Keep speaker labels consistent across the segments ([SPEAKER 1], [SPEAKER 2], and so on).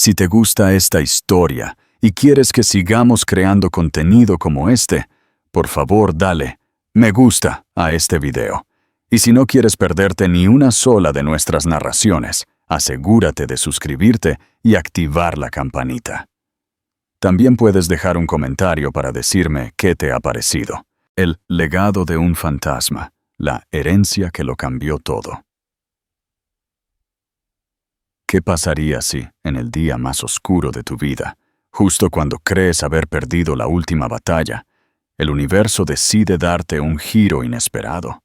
[SPEAKER 1] Si te gusta esta historia y quieres que sigamos creando contenido como este, por favor dale me gusta a este video. Y si no quieres perderte ni una sola de nuestras narraciones, asegúrate de suscribirte y activar la campanita. También puedes dejar un comentario para decirme qué te ha parecido. El legado de un fantasma, la herencia que lo cambió todo. ¿Qué pasaría si, en el día más oscuro de tu vida, justo cuando crees haber perdido la última batalla, el universo decide darte un giro inesperado?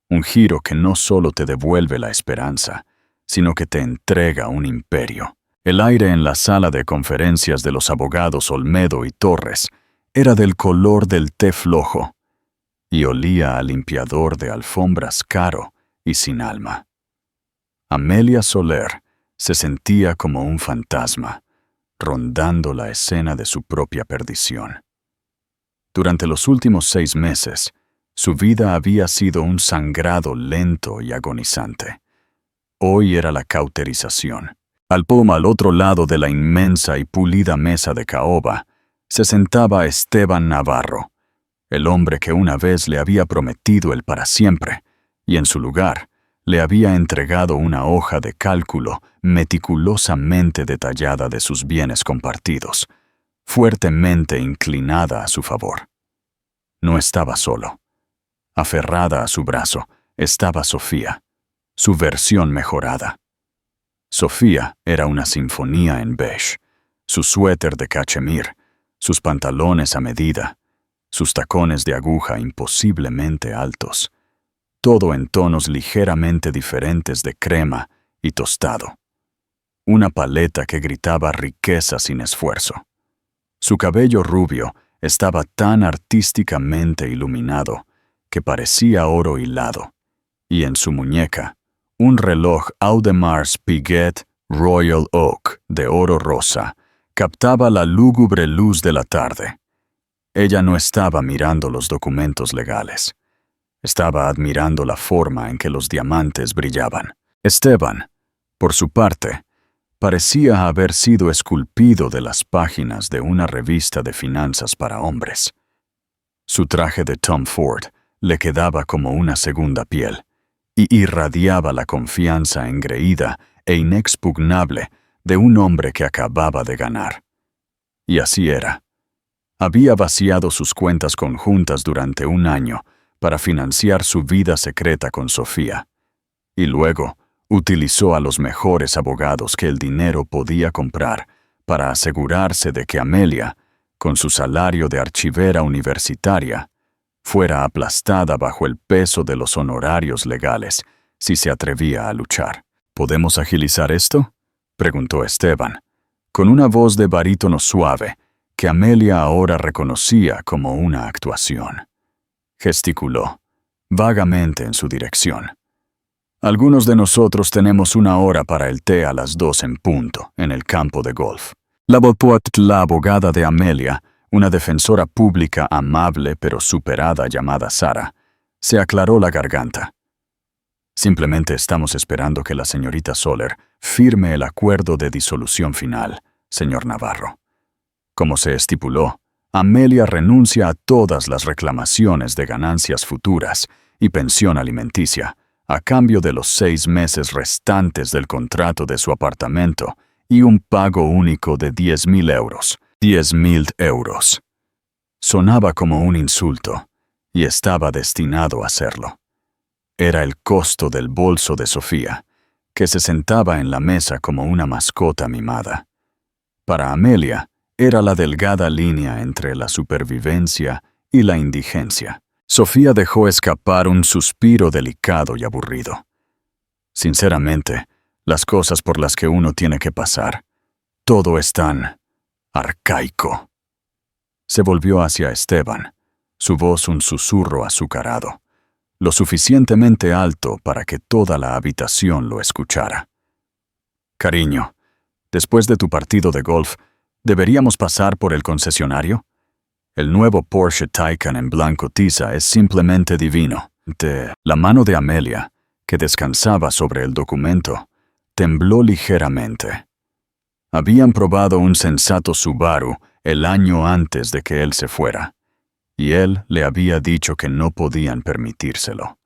[SPEAKER 1] Un giro que no solo te devuelve la esperanza, sino que te entrega un imperio. El aire en la sala de conferencias de los abogados Olmedo y Torres era del color del té flojo y olía a limpiador de alfombras caro y sin alma. Amelia Soler se sentía como un fantasma, rondando la escena de su propia perdición. Durante los últimos 6 meses, su vida había sido un sangrado lento y agonizante. Hoy era la cauterización. Al otro lado de la inmensa y pulida mesa de caoba, se sentaba Esteban Navarro, el hombre que una vez le había prometido el para siempre, y en su lugar le había entregado una hoja de cálculo meticulosamente detallada de sus bienes compartidos, fuertemente inclinada a su favor. No estaba solo. Aferrada a su brazo estaba Sofía, su versión mejorada. Sofía era una sinfonía en beige, su suéter de cachemir, sus pantalones a medida, sus tacones de aguja imposiblemente altos, todo en tonos ligeramente diferentes de crema y tostado. Una paleta que gritaba riqueza sin esfuerzo. Su cabello rubio estaba tan artísticamente iluminado que parecía oro hilado, y en su muñeca, un reloj Audemars Piguet Royal Oak de oro rosa captaba la lúgubre luz de la tarde. Ella no estaba mirando los documentos legales. Estaba admirando la forma en que los diamantes brillaban. Esteban, por su parte, parecía haber sido esculpido de las páginas de una revista de finanzas para hombres. Su traje de Tom Ford le quedaba como una segunda piel y irradiaba la confianza engreída e inexpugnable de un hombre que acababa de ganar. Y así era. Había vaciado sus cuentas conjuntas durante 1 año para financiar su vida secreta con Sofía, y luego utilizó a los mejores abogados que el dinero podía comprar para asegurarse de que Amelia, con su salario de archivera universitaria, fuera aplastada bajo el peso de los honorarios legales si se atrevía a luchar. ¿Podemos agilizar esto?, preguntó Esteban, con una voz de barítono suave que Amelia ahora reconocía como una actuación. Gesticuló, vagamente en su dirección. Algunos de nosotros tenemos 1 hora para el té a las 2 en punto, en el campo de golf. La abogada de Amelia, una defensora pública amable pero superada llamada Sara, se aclaró la garganta. Simplemente estamos esperando que la señorita Soler firme el acuerdo de disolución final, señor Navarro. Como se estipuló, Amelia renuncia a todas las reclamaciones de ganancias futuras y pensión alimenticia, a cambio de los 6 meses restantes del contrato de su apartamento y un pago único de 10.000 euros. 10.000 euros. Sonaba como un insulto, y estaba destinado a serlo. Era el costo del bolso de Sofía, que se sentaba en la mesa como una mascota mimada. Para Amelia, era la delgada línea entre la supervivencia y la indigencia. Sofía dejó escapar un suspiro delicado y aburrido. Sinceramente, las cosas por las que uno tiene que pasar, todo es tan arcaico. Se volvió hacia Esteban, su voz un susurro azucarado, lo suficientemente alto para que toda la habitación lo escuchara. Cariño, después de tu partido de golf, ¿deberíamos pasar por el concesionario? El nuevo Porsche Taycan en blanco tiza es simplemente divino. La mano de Amelia, que descansaba sobre el documento, tembló ligeramente. Habían probado un sensato Subaru el año antes de que él se fuera, y él le había dicho que no podían permitírselo.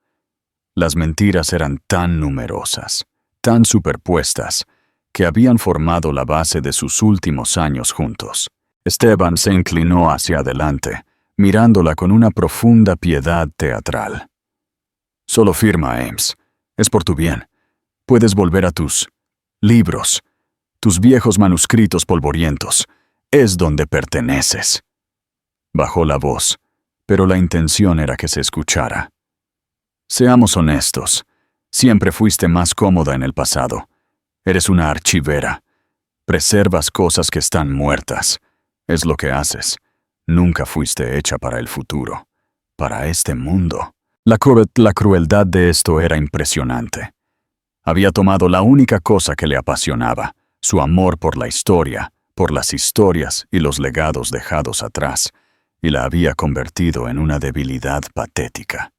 [SPEAKER 1] Las mentiras eran tan numerosas, tan superpuestas, que habían formado la base de sus últimos años juntos. Esteban se inclinó hacia adelante, mirándola con una profunda piedad teatral. Solo firma, Ames. Es por tu bien. Puedes volver a tus libros, tus viejos manuscritos polvorientos. Es donde perteneces. Bajó la voz, pero la intención era que se escuchara. Seamos honestos. Siempre fuiste más cómoda en el pasado. Eres una archivera. Preservas cosas que están muertas. Es lo que haces. Nunca fuiste hecha para el futuro, para este mundo. La crueldad de esto era impresionante. Había tomado la única cosa que le apasionaba, su amor por la historia, por las historias y los legados dejados atrás, y la había convertido en una debilidad patética.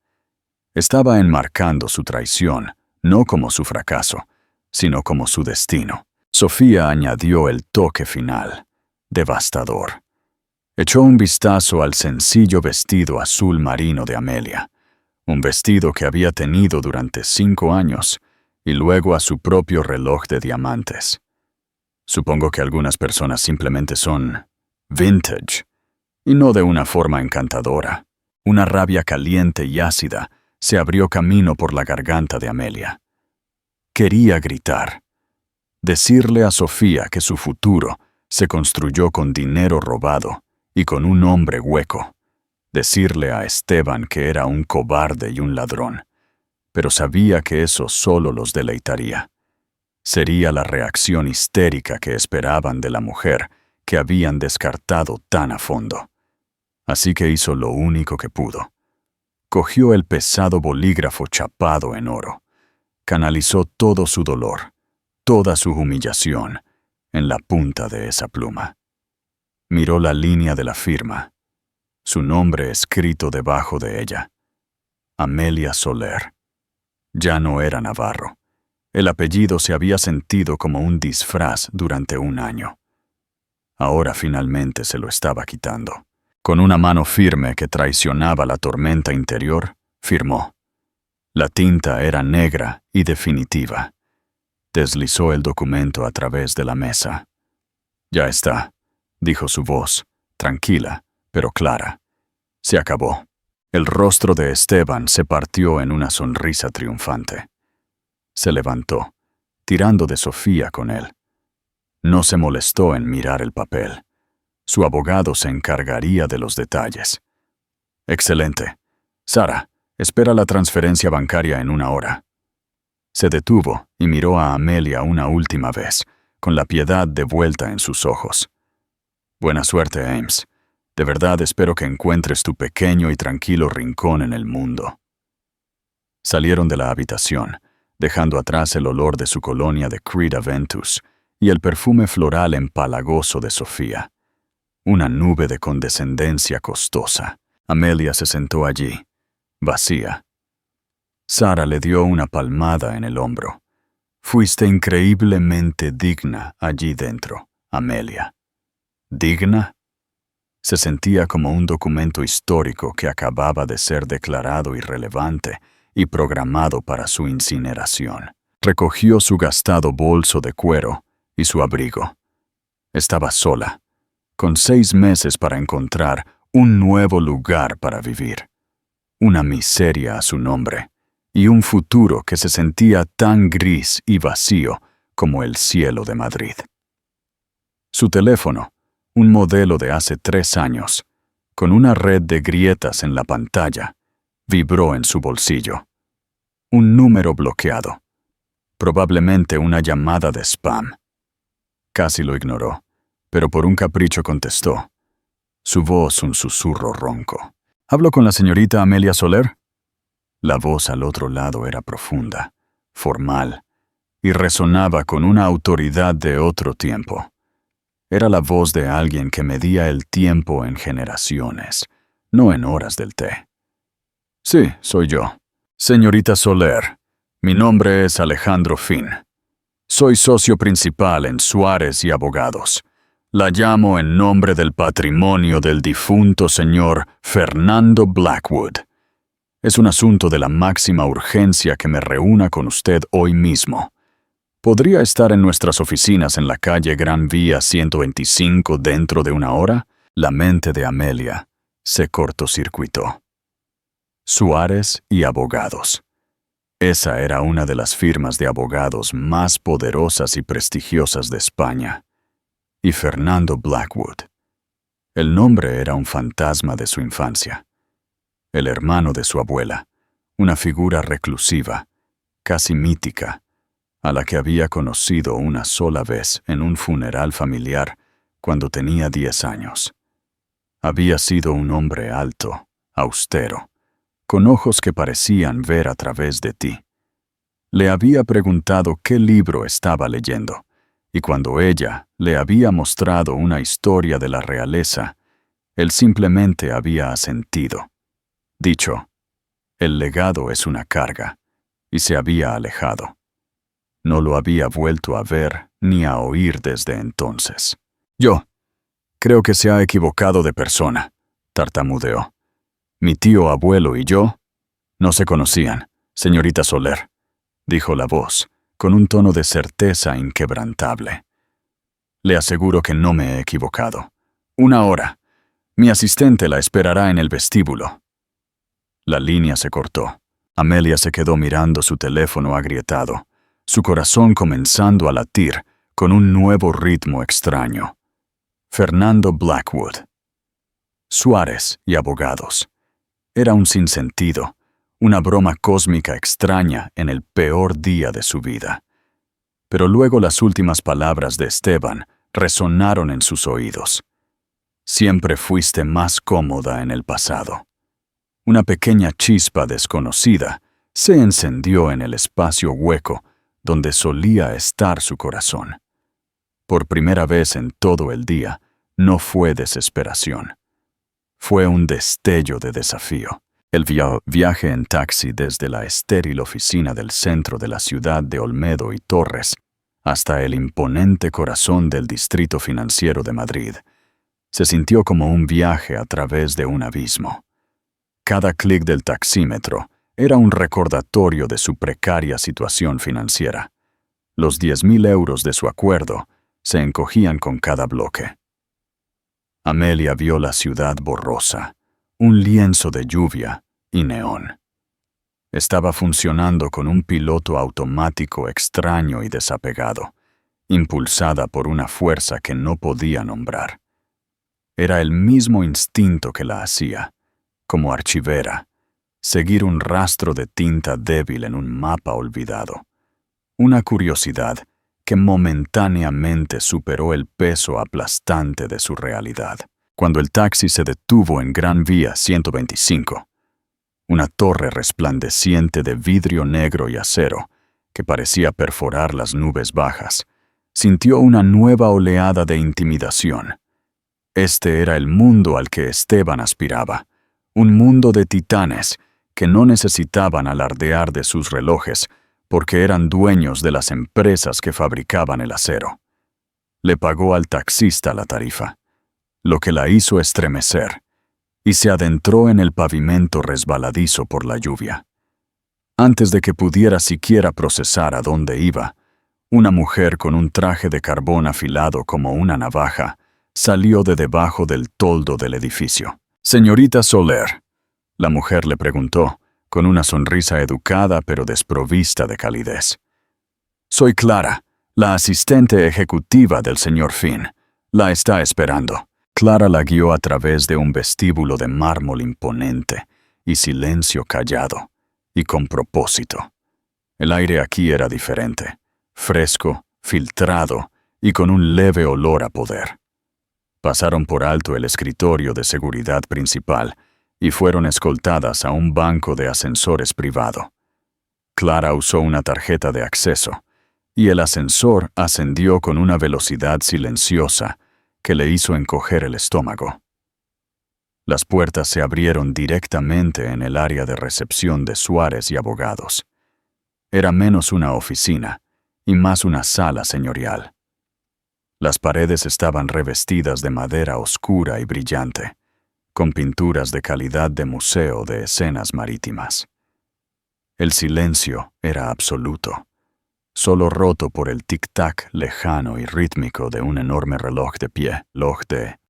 [SPEAKER 1] Estaba enmarcando su traición, no como su fracaso, sino como su destino. Sofía añadió el toque final, devastador. Echó un vistazo al sencillo vestido azul marino de Amelia, un vestido que había tenido durante 5 años, y luego a su propio reloj de diamantes. Supongo que algunas personas simplemente son vintage, y no de una forma encantadora. Una rabia caliente y ácida se abrió camino por la garganta de Amelia. Quería gritar. Decirle a Sofía que su futuro se construyó con dinero robado y con un hombre hueco. Decirle a Esteban que era un cobarde y un ladrón. Pero sabía que eso solo los deleitaría. Sería la reacción histérica que esperaban de la mujer que habían descartado tan a fondo. Así que hizo lo único que pudo. Cogió el pesado bolígrafo chapado en oro. Canalizó todo su dolor, toda su humillación, en la punta de esa pluma. Miró la línea de la firma, su nombre escrito debajo de ella. Amelia Soler. Ya no era Navarro. El apellido se había sentido como un disfraz durante un año. Ahora finalmente se lo estaba quitando. Con una mano firme que traicionaba la tormenta interior, firmó. La tinta era negra y definitiva. Deslizó el documento a través de la mesa. Ya está, dijo su voz, tranquila, pero clara. Se acabó. El rostro de Esteban se partió en una sonrisa triunfante. Se levantó, tirando de Sofía con él. No se molestó en mirar el papel. Su abogado se encargaría de los detalles. Excelente. Sara, espera la transferencia bancaria en 1 hora. Se detuvo y miró a Amelia una última vez, con la piedad de vuelta en sus ojos. Buena suerte, Ames. De verdad espero que encuentres tu pequeño y tranquilo rincón en el mundo. Salieron de la habitación, dejando atrás el olor de su colonia de Creed Aventus y el perfume floral empalagoso de Sofía. Una nube de condescendencia costosa. Amelia se sentó allí, vacía. Sara le dio una palmada en el hombro. Fuiste increíblemente digna allí dentro, Amelia. ¿Digna? Se sentía como un documento histórico que acababa de ser declarado irrelevante y programado para su incineración. Recogió su gastado bolso de cuero y su abrigo. Estaba sola, con 6 meses para encontrar un nuevo lugar para vivir. Una miseria a su nombre y un futuro que se sentía tan gris y vacío como el cielo de Madrid. Su teléfono, un modelo de hace 3 años, con una red de grietas en la pantalla, vibró en su bolsillo. Un número bloqueado. Probablemente una llamada de spam. Casi lo ignoró, pero por un capricho contestó. Su voz un susurro ronco. ¿Hablo con la señorita Amelia Soler? La voz al otro lado era profunda, formal, y resonaba con una autoridad de otro tiempo. Era la voz de alguien que medía el tiempo en generaciones, no en horas del té. Sí, soy yo. Señorita Soler, mi nombre es Alejandro Finn. Soy socio principal en Suárez y Abogados. La llamo en nombre del patrimonio del difunto señor Fernando Blackwood. Es un asunto de la máxima urgencia que me reúna con usted hoy mismo. ¿Podría estar en nuestras oficinas en la calle Gran Vía 125 dentro de una hora? La mente de Amelia se cortocircuitó. Suárez y Abogados. Esa era una de las firmas de abogados más poderosas y prestigiosas de España. Y Fernando Blackwood. El nombre era un fantasma de su infancia. El hermano de su abuela, una figura reclusiva, casi mítica, a la que había conocido una sola vez en un funeral familiar cuando tenía 10 años. Había sido un hombre alto, austero, con ojos que parecían ver a través de ti. Le había preguntado qué libro estaba leyendo, y cuando ella le había mostrado una historia de la realeza, él simplemente había asentido. Dicho, el legado es una carga, y se había alejado. No lo había vuelto a ver ni a oír desde entonces. Yo creo que se ha equivocado de persona, tartamudeó. Mi tío abuelo y yo no se conocían, señorita Soler, dijo la voz, con un tono de certeza inquebrantable. Le aseguro que no me he equivocado. 1 hora. Mi asistente la esperará en el vestíbulo. La línea se cortó. Amelia se quedó mirando su teléfono agrietado, su corazón comenzando a latir con un nuevo ritmo extraño. Fernando Blackwood. Suárez y Abogados. Era un sinsentido, una broma cósmica extraña en el peor día de su vida. Pero luego las últimas palabras de Esteban resonaron en sus oídos. Siempre fuiste más cómoda en el pasado. Una pequeña chispa desconocida se encendió en el espacio hueco donde solía estar su corazón. Por primera vez en todo el día, no fue desesperación. Fue un destello de desafío. El viaje en taxi desde la estéril oficina del centro de la ciudad de Olmedo y Torres hasta el imponente corazón del distrito financiero de Madrid se sintió como un viaje a través de un abismo. Cada clic del taxímetro era un recordatorio de su precaria situación financiera. Los 10.000 euros de su acuerdo se encogían con cada bloque. Amelia vio la ciudad borrosa, un lienzo de lluvia y neón. Estaba funcionando con un piloto automático extraño y desapegado, impulsada por una fuerza que no podía nombrar. Era el mismo instinto que la hacía, como archivera, seguir un rastro de tinta débil en un mapa olvidado. Una curiosidad que momentáneamente superó el peso aplastante de su realidad. Cuando el taxi se detuvo en Gran Vía 125, una torre resplandeciente de vidrio negro y acero, que parecía perforar las nubes bajas, sintió una nueva oleada de intimidación. Este era el mundo al que Esteban aspiraba, un mundo de titanes que no necesitaban alardear de sus relojes porque eran dueños de las empresas que fabricaban el acero. Le pagó al taxista la tarifa, lo que la hizo estremecer, y se adentró en el pavimento resbaladizo por la lluvia. Antes de que pudiera siquiera procesar a dónde iba, una mujer con un traje de carbón afilado como una navaja salió de debajo del toldo del edificio. «Señorita Soler», la mujer le preguntó, con una sonrisa educada pero desprovista de calidez. «Soy Clara, la asistente ejecutiva del señor Finn. La está esperando». Clara la guió a través de un vestíbulo de mármol imponente y silencio callado, y con propósito. El aire aquí era diferente, fresco, filtrado y con un leve olor a poder. Pasaron por alto el escritorio de seguridad principal y fueron escoltadas a un banco de ascensores privado. Clara usó una tarjeta de acceso, y el ascensor ascendió con una velocidad silenciosa que le hizo encoger el estómago. Las puertas se abrieron directamente en el área de recepción de Suárez y Abogados. Era menos una oficina y más una sala señorial. Las paredes estaban revestidas de madera oscura y brillante, con pinturas de calidad de museo de escenas marítimas. El silencio era absoluto, solo roto por el tic-tac lejano y rítmico de un enorme reloj de pie.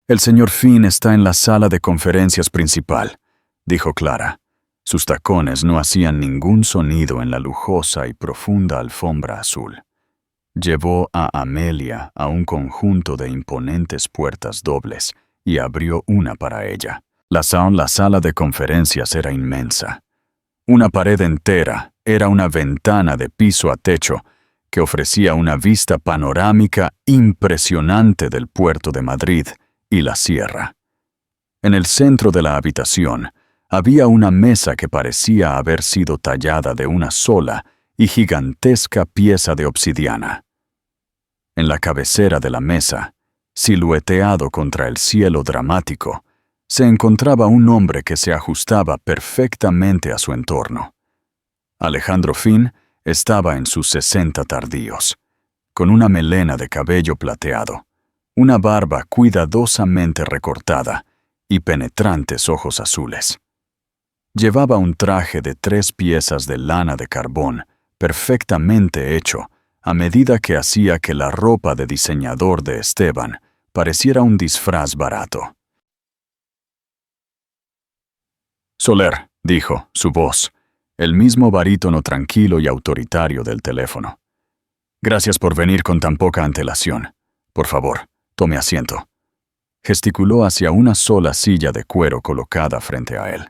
[SPEAKER 1] El señor Finn está en la sala de conferencias principal, dijo Clara. Sus tacones no hacían ningún sonido en la lujosa y profunda alfombra azul. Llevó a Amelia a un conjunto de imponentes puertas dobles y abrió una para ella. La sala de conferencias era inmensa. Una pared entera era una ventana de piso a techo que ofrecía una vista panorámica impresionante del puerto de Madrid y la sierra. En el centro de la habitación había una mesa que parecía haber sido tallada de una sola y gigantesca pieza de obsidiana. En la cabecera de la mesa, silueteado contra el cielo dramático, se encontraba un hombre que se ajustaba perfectamente a su entorno. Alejandro Finn estaba en sus 60 tardíos, con una melena de cabello plateado, una barba cuidadosamente recortada y penetrantes ojos azules. Llevaba un traje de 3 piezas de lana de carbón, perfectamente hecho, a medida que hacía que la ropa de diseñador de Esteban pareciera un disfraz barato. Soler, dijo, su voz, el mismo barítono tranquilo y autoritario del teléfono. Gracias por venir con tan poca antelación. Por favor, tome asiento. Gesticuló hacia una sola silla de cuero colocada frente a él.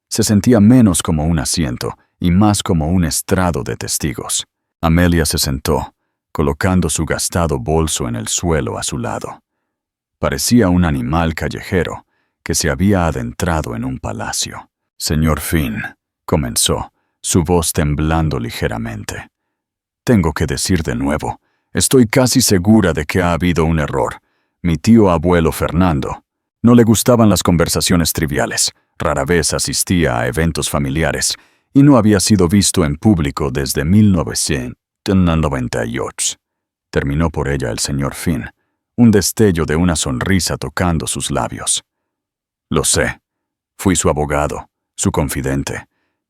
[SPEAKER 1] Se sentía menos como un asiento y más como un estrado de testigos. Amelia se sentó, colocando su gastado bolso en el suelo a su lado. Parecía un animal callejero que se había adentrado en un palacio. Señor Finn, comenzó, su voz temblando ligeramente. Tengo que decir de nuevo, estoy casi segura de que ha habido un error. Mi tío abuelo Fernando no le gustaban las conversaciones triviales, rara vez asistía a eventos familiares y no había sido visto en público desde 1998. Terminó por ella el señor Finn, un destello de una sonrisa tocando sus labios. Lo sé, fui su abogado, su confidente,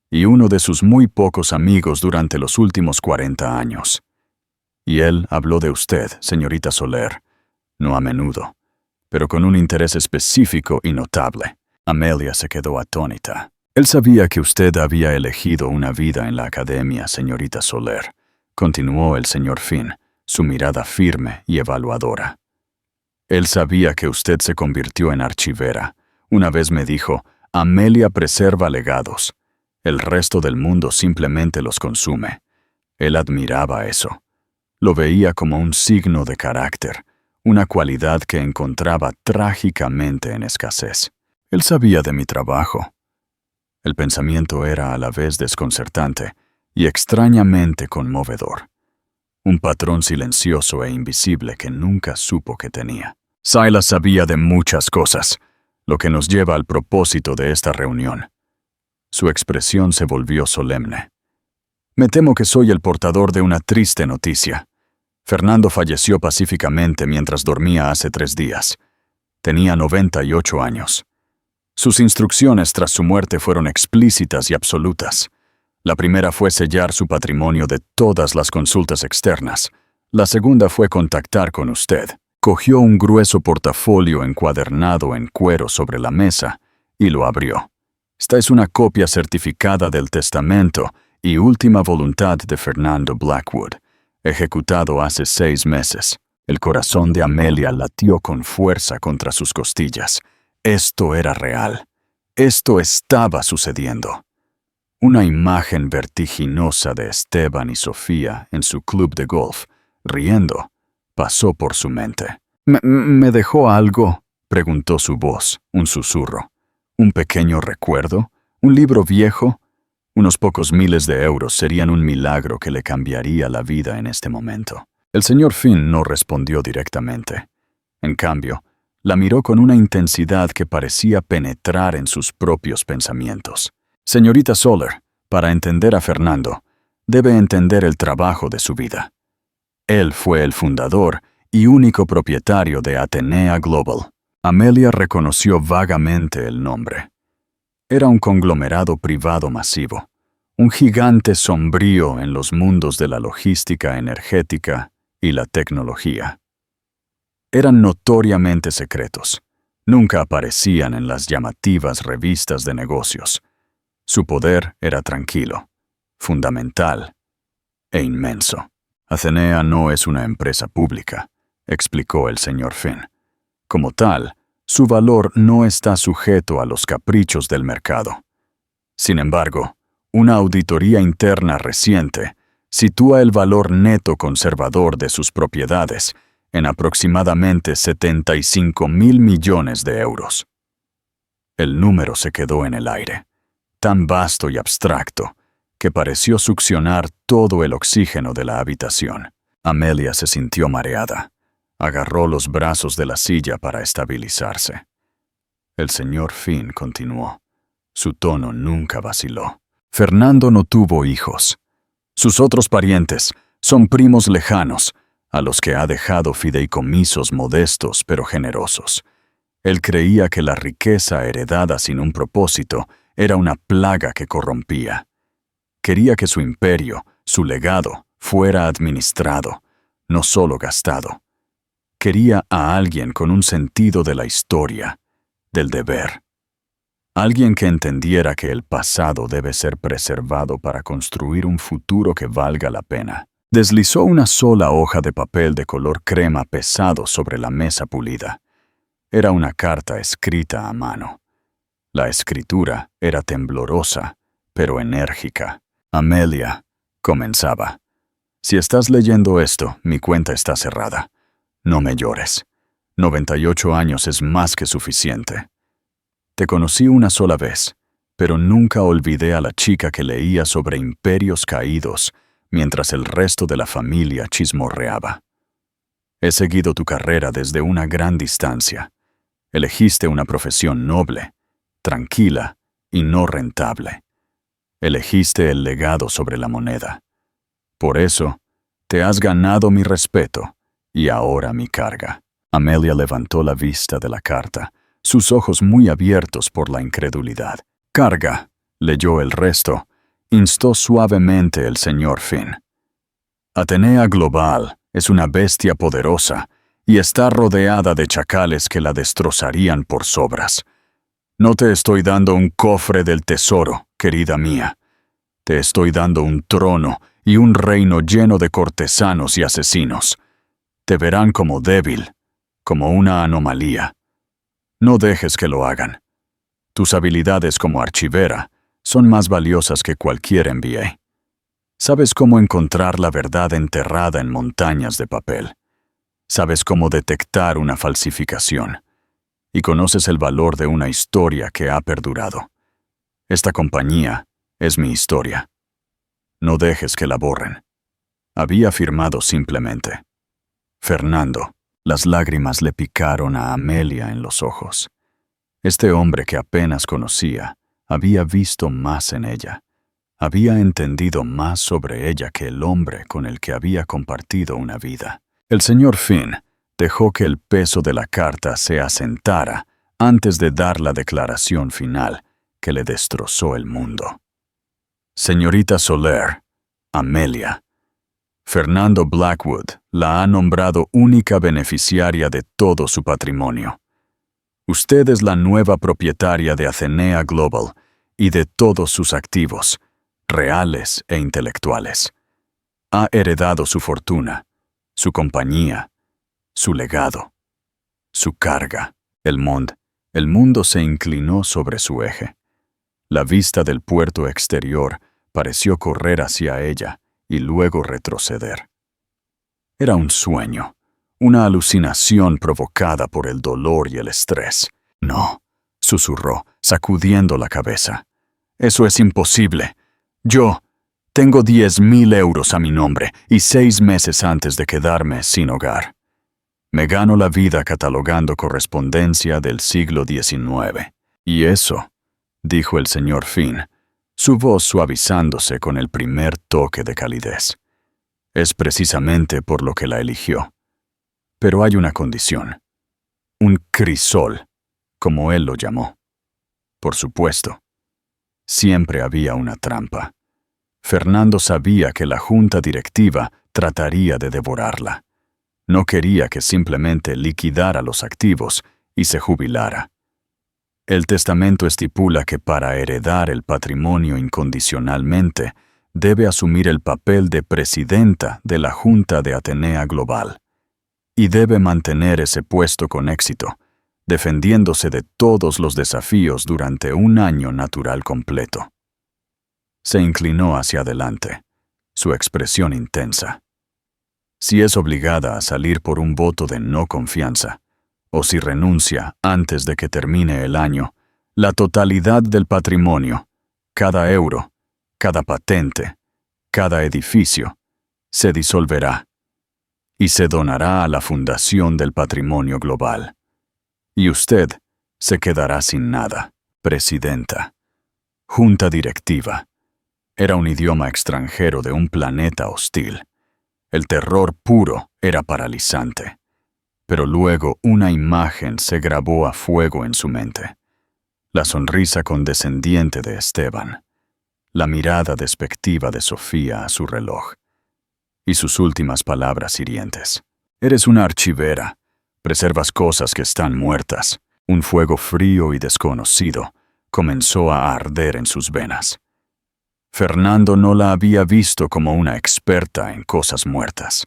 [SPEAKER 1] y uno de sus muy pocos amigos durante los últimos 40 años. Y él habló de usted, señorita Soler, no a menudo, pero con un interés específico y notable. Amelia se quedó atónita. Él sabía que usted había elegido una vida en la academia, señorita Soler, continuó el señor Finn, su mirada firme y evaluadora. Él sabía que usted se convirtió en archivera. Una vez me dijo, Amelia preserva legados. El resto del mundo simplemente los consume. Él admiraba eso. Lo veía como un signo de carácter, una cualidad que encontraba trágicamente en escasez. Él sabía de mi trabajo. El pensamiento era a la vez desconcertante y extrañamente conmovedor. Un patrón silencioso e invisible que nunca supo que tenía. Silas sabía de muchas cosas, lo que nos lleva al propósito de esta reunión. Su expresión se volvió solemne. Me temo que soy el portador de una triste noticia. Fernando falleció pacíficamente mientras dormía hace 3 días. Tenía 98 años. Sus instrucciones tras su muerte fueron explícitas y absolutas. La primera fue sellar su patrimonio de todas las consultas externas. La segunda fue contactar con usted. Cogió un grueso portafolio encuadernado en cuero sobre la mesa y lo abrió. Esta es una copia certificada del testamento y última voluntad de Fernando Blackwood, ejecutado hace 6 meses. El corazón de Amelia latió con fuerza contra sus costillas. Esto era real. Esto estaba sucediendo. Una imagen vertiginosa de Esteban y Sofía en su club de golf, riendo, pasó por su mente. ¿Me dejó algo?, preguntó su voz, un susurro. ¿Un pequeño recuerdo? ¿Un libro viejo? Unos pocos miles de euros serían un milagro que le cambiaría la vida en este momento. El señor Finn no respondió directamente. En cambio, la miró con una intensidad que parecía penetrar en sus propios pensamientos. Señorita Soler, para entender a Fernando, debe entender el trabajo de su vida. Él fue el fundador y único propietario de Atenea Global. Amelia reconoció vagamente el nombre. Era un conglomerado privado masivo, un gigante sombrío en los mundos de la logística energética y la tecnología. Eran notoriamente secretos. Nunca aparecían en las llamativas revistas de negocios. Su poder era tranquilo, fundamental e inmenso. Atenea no es una empresa pública, explicó el señor Finn. Como tal, su valor no está sujeto a los caprichos del mercado. Sin embargo, una auditoría interna reciente sitúa el valor neto conservador de sus propiedades en aproximadamente 75.000 millones de euros. El número se quedó en el aire, tan vasto y abstracto que pareció succionar todo el oxígeno de la habitación. Amelia se sintió mareada. Agarró los brazos de la silla para estabilizarse. El señor Finn continuó. Su tono nunca vaciló. Fernando no tuvo hijos. Sus otros parientes son primos lejanos, a los que ha dejado fideicomisos modestos pero generosos. Él creía que la riqueza heredada sin un propósito era una plaga que corrompía. Quería que su imperio, su legado, fuera administrado, no solo gastado. Quería a alguien con un sentido de la historia, del deber. Alguien que entendiera que el pasado debe ser preservado para construir un futuro que valga la pena. Deslizó una sola hoja de papel de color crema pesado sobre la mesa pulida. Era una carta escrita a mano. La escritura era temblorosa, pero enérgica. Amelia, comenzaba. Si estás leyendo esto, mi cuenta está cerrada. No me llores. 98 años es más que suficiente. Te conocí una sola vez, pero nunca olvidé a la chica que leía sobre imperios caídos mientras el resto de la familia chismorreaba. He seguido tu carrera desde una gran distancia. Elegiste una profesión noble, tranquila y no rentable. Elegiste el legado sobre la moneda. Por eso, te has ganado mi respeto. Y ahora mi carga. Amelia levantó la vista de la carta, sus ojos muy abiertos por la incredulidad. Carga, leyó el resto, instó suavemente el señor Finn. Atenea Global es una bestia poderosa y está rodeada de chacales que la destrozarían por sobras. No te estoy dando un cofre del tesoro, querida mía. Te estoy dando un trono y un reino lleno de cortesanos y asesinos. Te verán como débil, como una anomalía. No dejes que lo hagan. Tus habilidades como archivera son más valiosas que cualquier MBA. Sabes cómo encontrar la verdad enterrada en montañas de papel. Sabes cómo detectar una falsificación. Y conoces el valor de una historia que ha perdurado. Esta compañía es mi historia. No dejes que la borren. Había firmado simplemente. Fernando, las lágrimas le picaron a Amelia en los ojos. Este hombre que apenas conocía había visto más en ella. Había entendido más sobre ella que el hombre con el que había compartido una vida. El señor Finn dejó que el peso de la carta se asentara antes de dar la declaración final que le destrozó el mundo. Señorita Soler, Amelia, Fernando Blackwood la ha nombrado única beneficiaria de todo su patrimonio. Usted es la nueva propietaria de Atenea Global y de todos sus activos, reales e intelectuales. Ha heredado su fortuna, su compañía, su legado, su carga. El mundo se inclinó sobre su eje. La vista del puerto exterior pareció correr hacia ella y luego retroceder. Era un sueño, una alucinación provocada por el dolor y el estrés. No, susurró, sacudiendo la cabeza. Eso es imposible. Yo tengo 10.000 euros a mi nombre y 6 meses antes de quedarme sin hogar. Me gano la vida catalogando correspondencia del siglo XIX. Y eso, dijo el señor Finn, su voz suavizándose con el primer toque de calidez. Es precisamente por lo que la eligió. Pero hay una condición. Un crisol, como él lo llamó. Por supuesto. Siempre había una trampa. Fernando sabía que la junta directiva trataría de devorarla. No quería que simplemente liquidara los activos y se jubilara. El testamento estipula que para heredar el patrimonio incondicionalmente, debe asumir el papel de presidenta de la Junta de Atenea Global. Y debe mantener ese puesto con éxito, defendiéndose de todos los desafíos durante un año natural completo. Se inclinó hacia adelante, su expresión intensa. Si es obligada a salir por un voto de no confianza, o si renuncia antes de que termine el año, la totalidad del patrimonio, cada euro, cada patente, cada edificio, se disolverá y se donará a la Fundación del Patrimonio Global. Y usted se quedará sin nada. Presidenta. Junta directiva. Era un idioma extranjero de un planeta hostil. El terror puro era paralizante. Pero luego una imagen se grabó a fuego en su mente. La sonrisa condescendiente de Esteban. La mirada despectiva de Sofía a su reloj. Y sus últimas palabras hirientes. Eres una archivera. Preservas cosas que están muertas. Un fuego frío y desconocido comenzó a arder en sus venas. Fernando no la había visto como una experta en cosas muertas.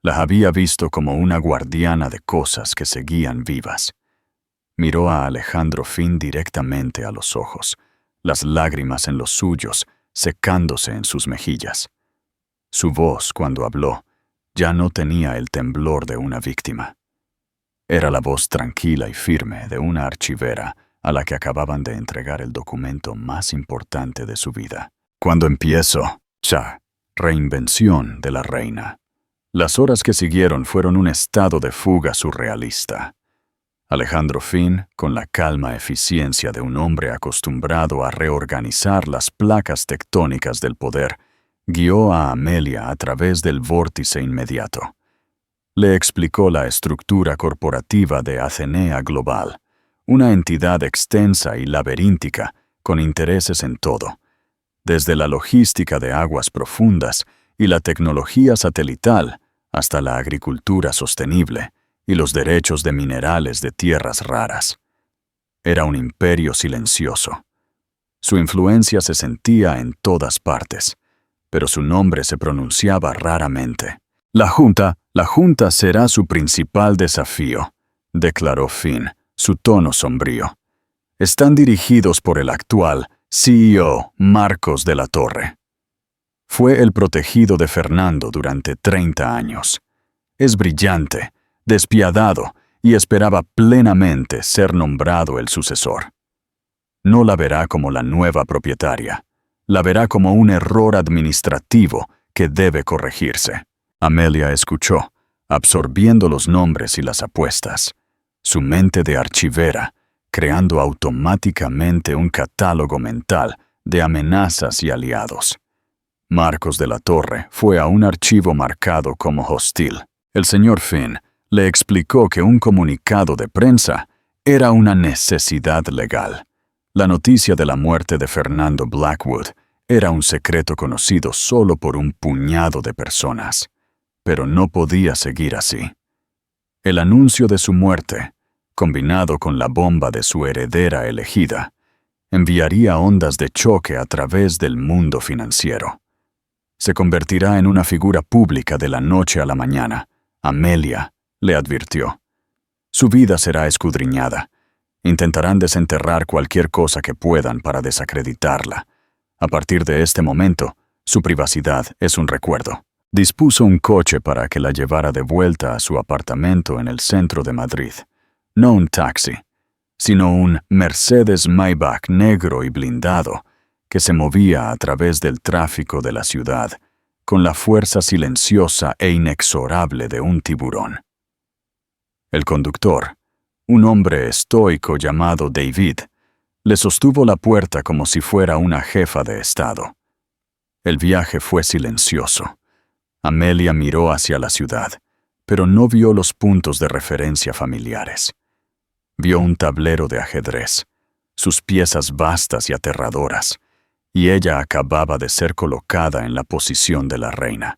[SPEAKER 1] La había visto como una guardiana de cosas que seguían vivas. Miró a Alejandro Finn directamente a los ojos, las lágrimas en los suyos secándose en sus mejillas. Su voz, cuando habló, ya no tenía el temblor de una víctima. Era la voz tranquila y firme de una archivera a la que acababan de entregar el documento más importante de su vida. Cuando empiezo, reinvención de la reina. Las horas que siguieron fueron un estado de fuga surrealista. Alejandro Finn, con la calma eficiencia de un hombre acostumbrado a reorganizar las placas tectónicas del poder, guió a Amelia a través del vórtice inmediato. Le explicó la estructura corporativa de Atenea Global, una entidad extensa y laberíntica con intereses en todo, desde la logística de aguas profundas y la tecnología satelital hasta la agricultura sostenible y los derechos de minerales de tierras raras. Era un imperio silencioso. Su influencia se sentía en todas partes, pero su nombre se pronunciaba raramente. La Junta será su principal desafío, declaró Finn, su tono sombrío. Están dirigidos por el actual CEO Marcos de la Torre. Fue el protegido de Fernando durante 30 años. Es brillante, despiadado y esperaba plenamente ser nombrado el sucesor. No la verá como la nueva propietaria. La verá como un error administrativo que debe corregirse. Amelia escuchó, absorbiendo los nombres y las apuestas. Su mente de archivera, creando automáticamente un catálogo mental de amenazas y aliados. Marcos de la Torre fue a un archivo marcado como hostil. El señor Finn le explicó que un comunicado de prensa era una necesidad legal. La noticia de la muerte de Fernando Blackwood era un secreto conocido solo por un puñado de personas, pero no podía seguir así. El anuncio de su muerte, combinado con la bomba de su heredera elegida, enviaría ondas de choque a través del mundo financiero. Se convertirá en una figura pública de la noche a la mañana. Amelia le advirtió. Su vida será escudriñada. Intentarán desenterrar cualquier cosa que puedan para desacreditarla. A partir de este momento, su privacidad es un recuerdo. Dispuso un coche para que la llevara de vuelta a su apartamento en el centro de Madrid. No un taxi, sino un Mercedes-Maybach negro y blindado que se movía a través del tráfico de la ciudad con la fuerza silenciosa e inexorable de un tiburón. El conductor, un hombre estoico llamado David, le sostuvo la puerta como si fuera una jefa de estado. El viaje fue silencioso. Amelia miró hacia la ciudad, pero no vio los puntos de referencia familiares. Vio un tablero de ajedrez, sus piezas vastas y aterradoras, y ella acababa de ser colocada en la posición de la reina,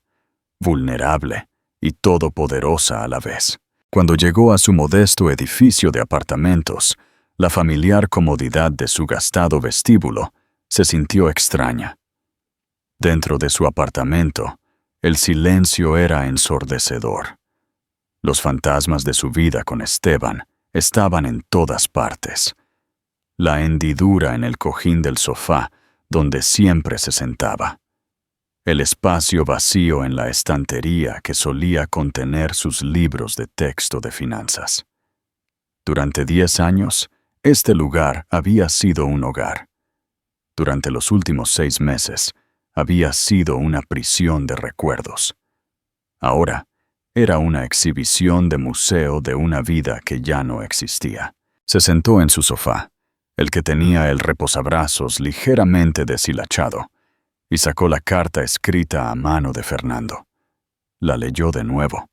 [SPEAKER 1] vulnerable y todopoderosa a la vez. Cuando llegó a su modesto edificio de apartamentos, la familiar comodidad de su gastado vestíbulo se sintió extraña. Dentro de su apartamento, el silencio era ensordecedor. Los fantasmas de su vida con Esteban estaban en todas partes. La hendidura en el cojín del sofá, donde siempre se sentaba. El espacio vacío en la estantería que solía contener sus libros de texto de finanzas. Durante 10 años, este lugar había sido un hogar. Durante los últimos 6 meses, había sido una prisión de recuerdos. Ahora, era una exhibición de museo de una vida que ya no existía. Se sentó en su sofá, el que tenía el reposabrazos ligeramente deshilachado, y sacó la carta escrita a mano de Fernando. La leyó de nuevo,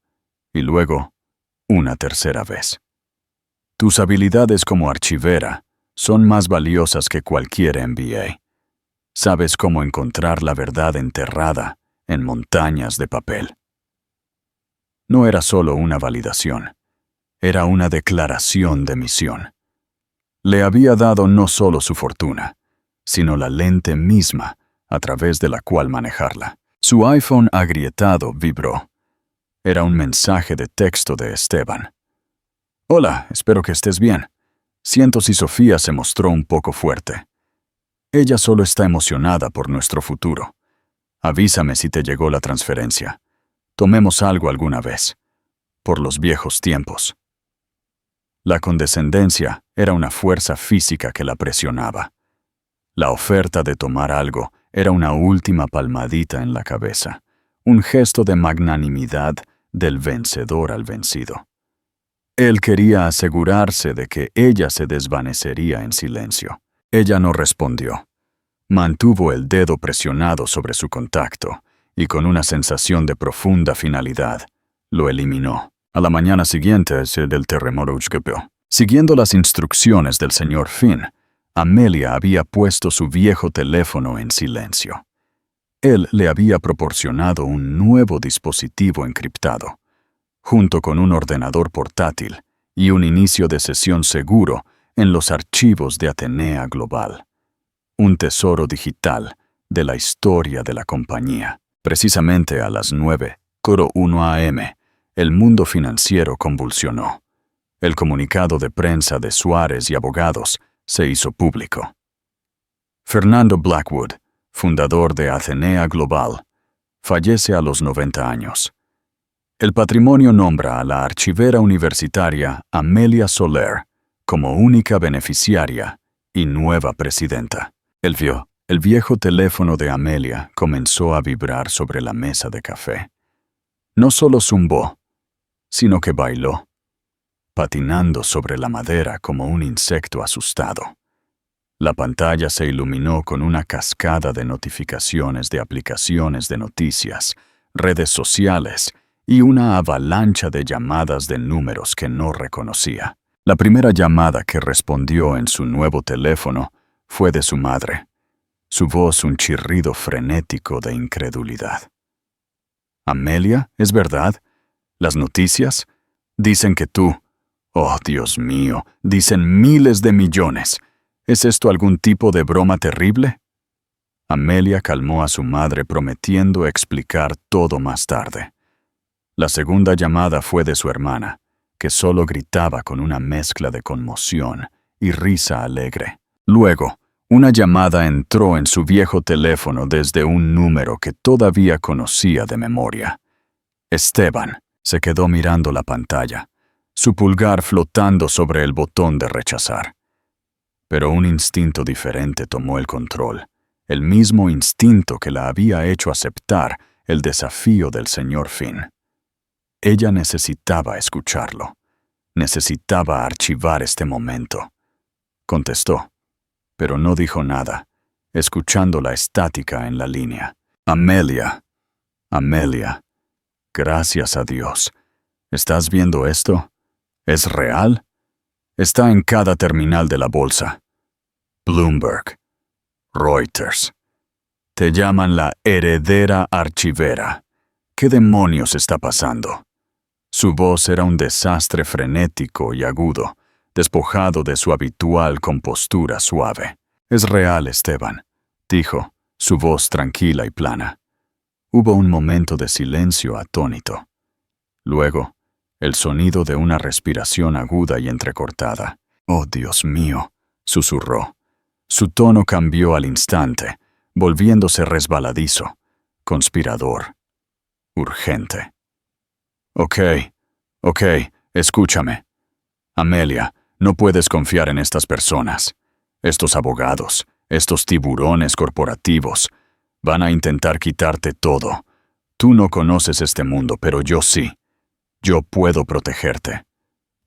[SPEAKER 1] y luego, una tercera vez. Tus habilidades como archivera son más valiosas que cualquier MBA. Sabes cómo encontrar la verdad enterrada en montañas de papel. No era solo una validación, era una declaración de misión. Le había dado no solo su fortuna, sino la lente misma a través de la cual manejarla. Su iPhone agrietado vibró. Era un mensaje de texto de Esteban. Hola, espero que estés bien. Siento si Sofía se mostró un poco fuerte. Ella solo está emocionada por nuestro futuro. Avísame si te llegó la transferencia. Tomemos algo alguna vez. Por los viejos tiempos. La condescendencia era una fuerza física que la presionaba. La oferta de tomar algo era una última palmadita en la cabeza, un gesto de magnanimidad del vencedor al vencido. Él quería asegurarse de que ella se desvanecería en silencio. Ella no respondió. Mantuvo el dedo presionado sobre su contacto y con una sensación de profunda finalidad, lo eliminó. A la mañana siguiente, del terremoto, siguiendo las instrucciones del señor Finn, Amelia había puesto su viejo teléfono en silencio. Él le había proporcionado un nuevo dispositivo encriptado, junto con un ordenador portátil y un inicio de sesión seguro en los archivos de Atenea Global. Un tesoro digital de la historia de la compañía. Precisamente a las 9:01 a.m., el mundo financiero convulsionó. El comunicado de prensa de Suárez y abogados se hizo público. Fernando Blackwood, fundador de Atenea Global, fallece a los 90 años. El patrimonio nombra a la archivera universitaria Amelia Soler como única beneficiaria y nueva presidenta. El viejo teléfono de Amelia comenzó a vibrar sobre la mesa de café. No solo zumbó, sino que bailó, patinando sobre la madera como un insecto asustado. La pantalla se iluminó con una cascada de notificaciones de aplicaciones de noticias, redes sociales y una avalancha de llamadas de números que no reconocía. La primera llamada que respondió en su nuevo teléfono fue de su madre, su voz un chirrido frenético de incredulidad. «Amelia, ¿es verdad? ¿Las noticias? Dicen que tú... Oh, Dios mío, dicen miles de millones. ¿Es esto algún tipo de broma terrible?» Amelia calmó a su madre prometiendo explicar todo más tarde. La segunda llamada fue de su hermana, que solo gritaba con una mezcla de conmoción y risa alegre. Luego, una llamada entró en su viejo teléfono desde un número que todavía conocía de memoria. Esteban se quedó mirando la pantalla, su pulgar flotando sobre el botón de rechazar. Pero un instinto diferente tomó el control, el mismo instinto que la había hecho aceptar el desafío del señor Finn. Ella necesitaba escucharlo, necesitaba archivar este momento. Contestó, pero no dijo nada, escuchando la estática en la línea. «Amelia, Amelia», Gracias a Dios. ¿Estás viendo esto? ¿Es real? Está en cada terminal de la bolsa. Bloomberg. Reuters. Te llaman la heredera archivera. ¿Qué demonios está pasando? Su voz era un desastre frenético y agudo, despojado de su habitual compostura suave. Es real, Esteban, dijo, su voz tranquila y plana. Hubo un momento de silencio atónito. Luego, el sonido de una respiración aguda y entrecortada. «Oh, Dios mío», susurró. Su tono cambió al instante, volviéndose resbaladizo, conspirador, urgente. Ok, escúchame. Amelia, no puedes confiar en estas personas. Estos abogados, estos tiburones corporativos, van a intentar quitarte todo. Tú no conoces este mundo, pero yo sí. Yo puedo protegerte.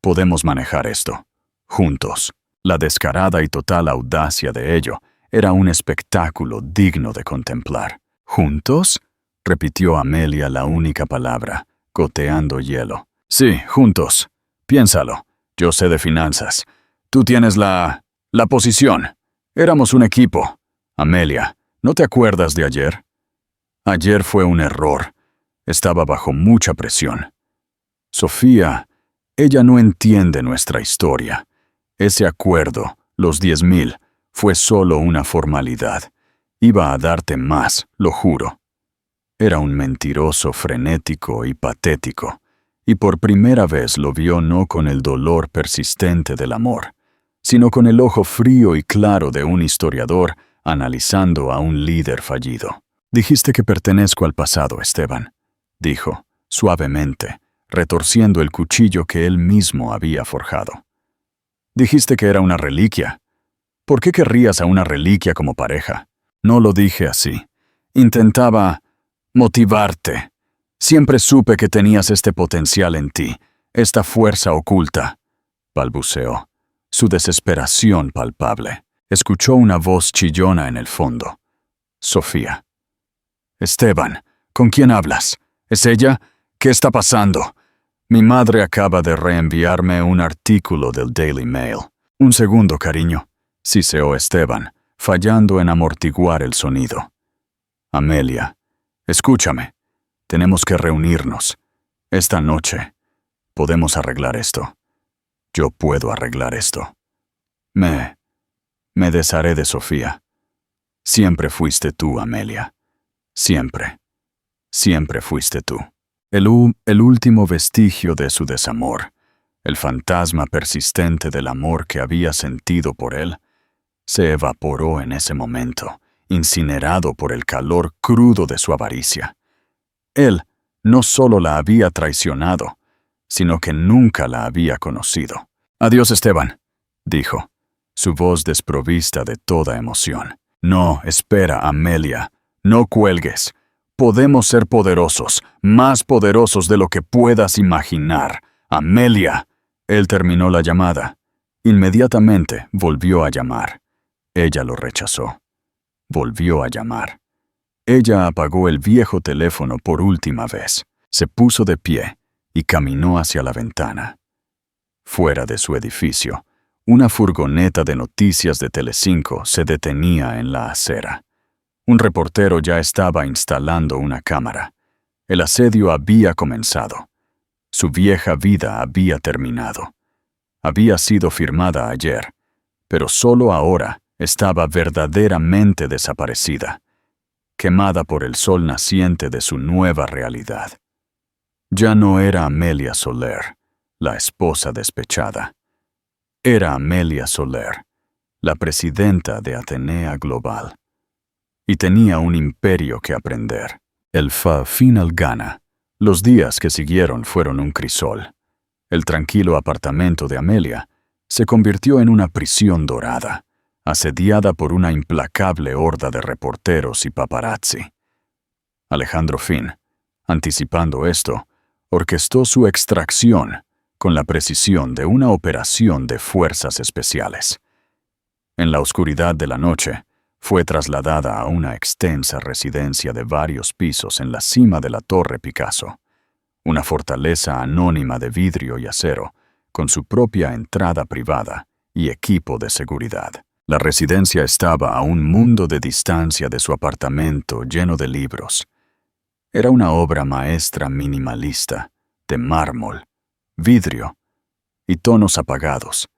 [SPEAKER 1] Podemos manejar esto, juntos. La descarada y total audacia de ello era un espectáculo digno de contemplar. ¿Juntos?, repitió Amelia la única palabra, goteando hielo. Sí, juntos. Piénsalo. Yo sé de finanzas. Tú tienes la posición. Éramos un equipo. Amelia, ¿no te acuerdas de ayer? Ayer fue un error. Estaba bajo mucha presión. Sofía, ella no entiende nuestra historia. Ese acuerdo, los 10,000, fue solo una formalidad. Iba a darte más, lo juro. Era un mentiroso frenético y patético, y por primera vez lo vio no con el dolor persistente del amor, sino con el ojo frío y claro de un historiador analizando a un líder fallido. Dijiste que pertenezco al pasado, Esteban, dijo, suavemente, retorciendo el cuchillo que él mismo había forjado. Dijiste que era una reliquia. ¿Por qué querrías a una reliquia como pareja? No lo dije así. Intentaba motivarte. Siempre supe que tenías este potencial en ti, esta fuerza oculta, balbuceó, su desesperación palpable. Escuchó una voz chillona en el fondo. Sofía. Esteban, ¿con quién hablas? ¿Es ella? ¿Qué está pasando? Mi madre acaba de reenviarme un artículo del Daily Mail. Un segundo, cariño, siseó Esteban, fallando en amortiguar el sonido. Amelia, escúchame. Tenemos que reunirnos. Esta noche. Podemos arreglar esto. Yo puedo arreglar esto. Me desharé de Sofía. Siempre fuiste tú, Amelia. Siempre. Siempre fuiste tú. El último vestigio de su desamor, el fantasma persistente del amor que había sentido por él, se evaporó en ese momento, incinerado por el calor crudo de su avaricia. Él no solo la había traicionado, sino que nunca la había conocido. «Adiós, Esteban», dijo, su voz desprovista de toda emoción. «No, espera, Amelia, no cuelgues. Podemos ser poderosos, más poderosos de lo que puedas imaginar. Amelia». Él terminó la llamada. Inmediatamente volvió a llamar. Ella lo rechazó. Volvió a llamar. Ella apagó el viejo teléfono por última vez, se puso de pie y caminó hacia la ventana. Fuera de su edificio, una furgoneta de noticias de Telecinco se detenía en la acera. Un reportero ya estaba instalando una cámara. El asedio había comenzado. Su vieja vida había terminado. Había sido firmada ayer, pero solo ahora estaba verdaderamente desaparecida, quemada por el sol naciente de su nueva realidad. Ya no era Amelia Soler, la esposa despechada. Era Amelia Soler, la presidenta de Atenea Global. Y tenía un imperio que aprender. El final gana. Los días que siguieron fueron un crisol. El tranquilo apartamento de Amelia se convirtió en una prisión dorada, asediada por una implacable horda de reporteros y paparazzi. Alejandro Finn, anticipando esto, orquestó su extracción con la precisión de una operación de fuerzas especiales. En la oscuridad de la noche, fue trasladada a una extensa residencia de varios pisos en la cima de la Torre Picasso. una fortaleza anónima de vidrio y acero, con su propia entrada privada y equipo de seguridad. La residencia estaba a un mundo de distancia de su apartamento lleno de libros. Era una obra maestra minimalista, de mármol, vidrio y tonos apagados,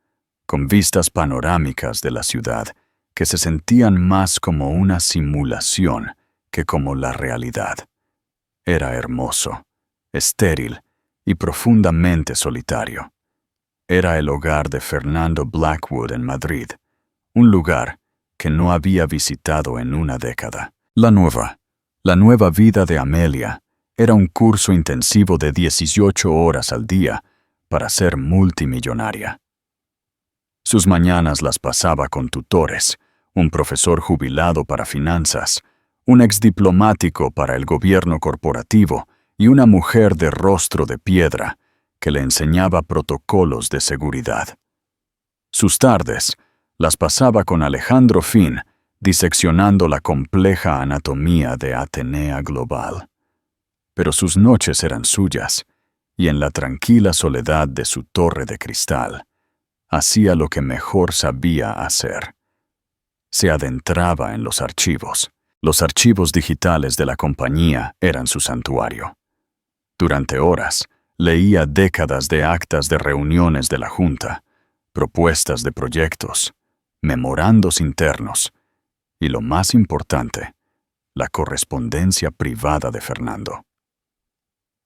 [SPEAKER 1] con vistas panorámicas de la ciudad que se sentían más como una simulación que como la realidad. Era hermoso, estéril y profundamente solitario. Era el hogar de Fernando Blackwood en Madrid, un lugar que no había visitado en una década. La nueva vida de Amelia era un curso intensivo de 18 horas al día para ser multimillonaria. Sus mañanas las pasaba con tutores, un profesor jubilado para finanzas, un exdiplomático para el gobierno corporativo y una mujer de rostro de piedra que le enseñaba protocolos de seguridad. Sus tardes las pasaba con Alejandro Finn, diseccionando la compleja anatomía de Atenea Global. Pero sus noches eran suyas, y en la tranquila soledad de su torre de cristal, hacía lo que mejor sabía hacer. Se adentraba en los archivos. Los archivos digitales de la compañía eran su santuario. Durante horas, leía décadas de actas de reuniones de la Junta, propuestas de proyectos, memorandos internos y, lo más importante, la correspondencia privada de Fernando.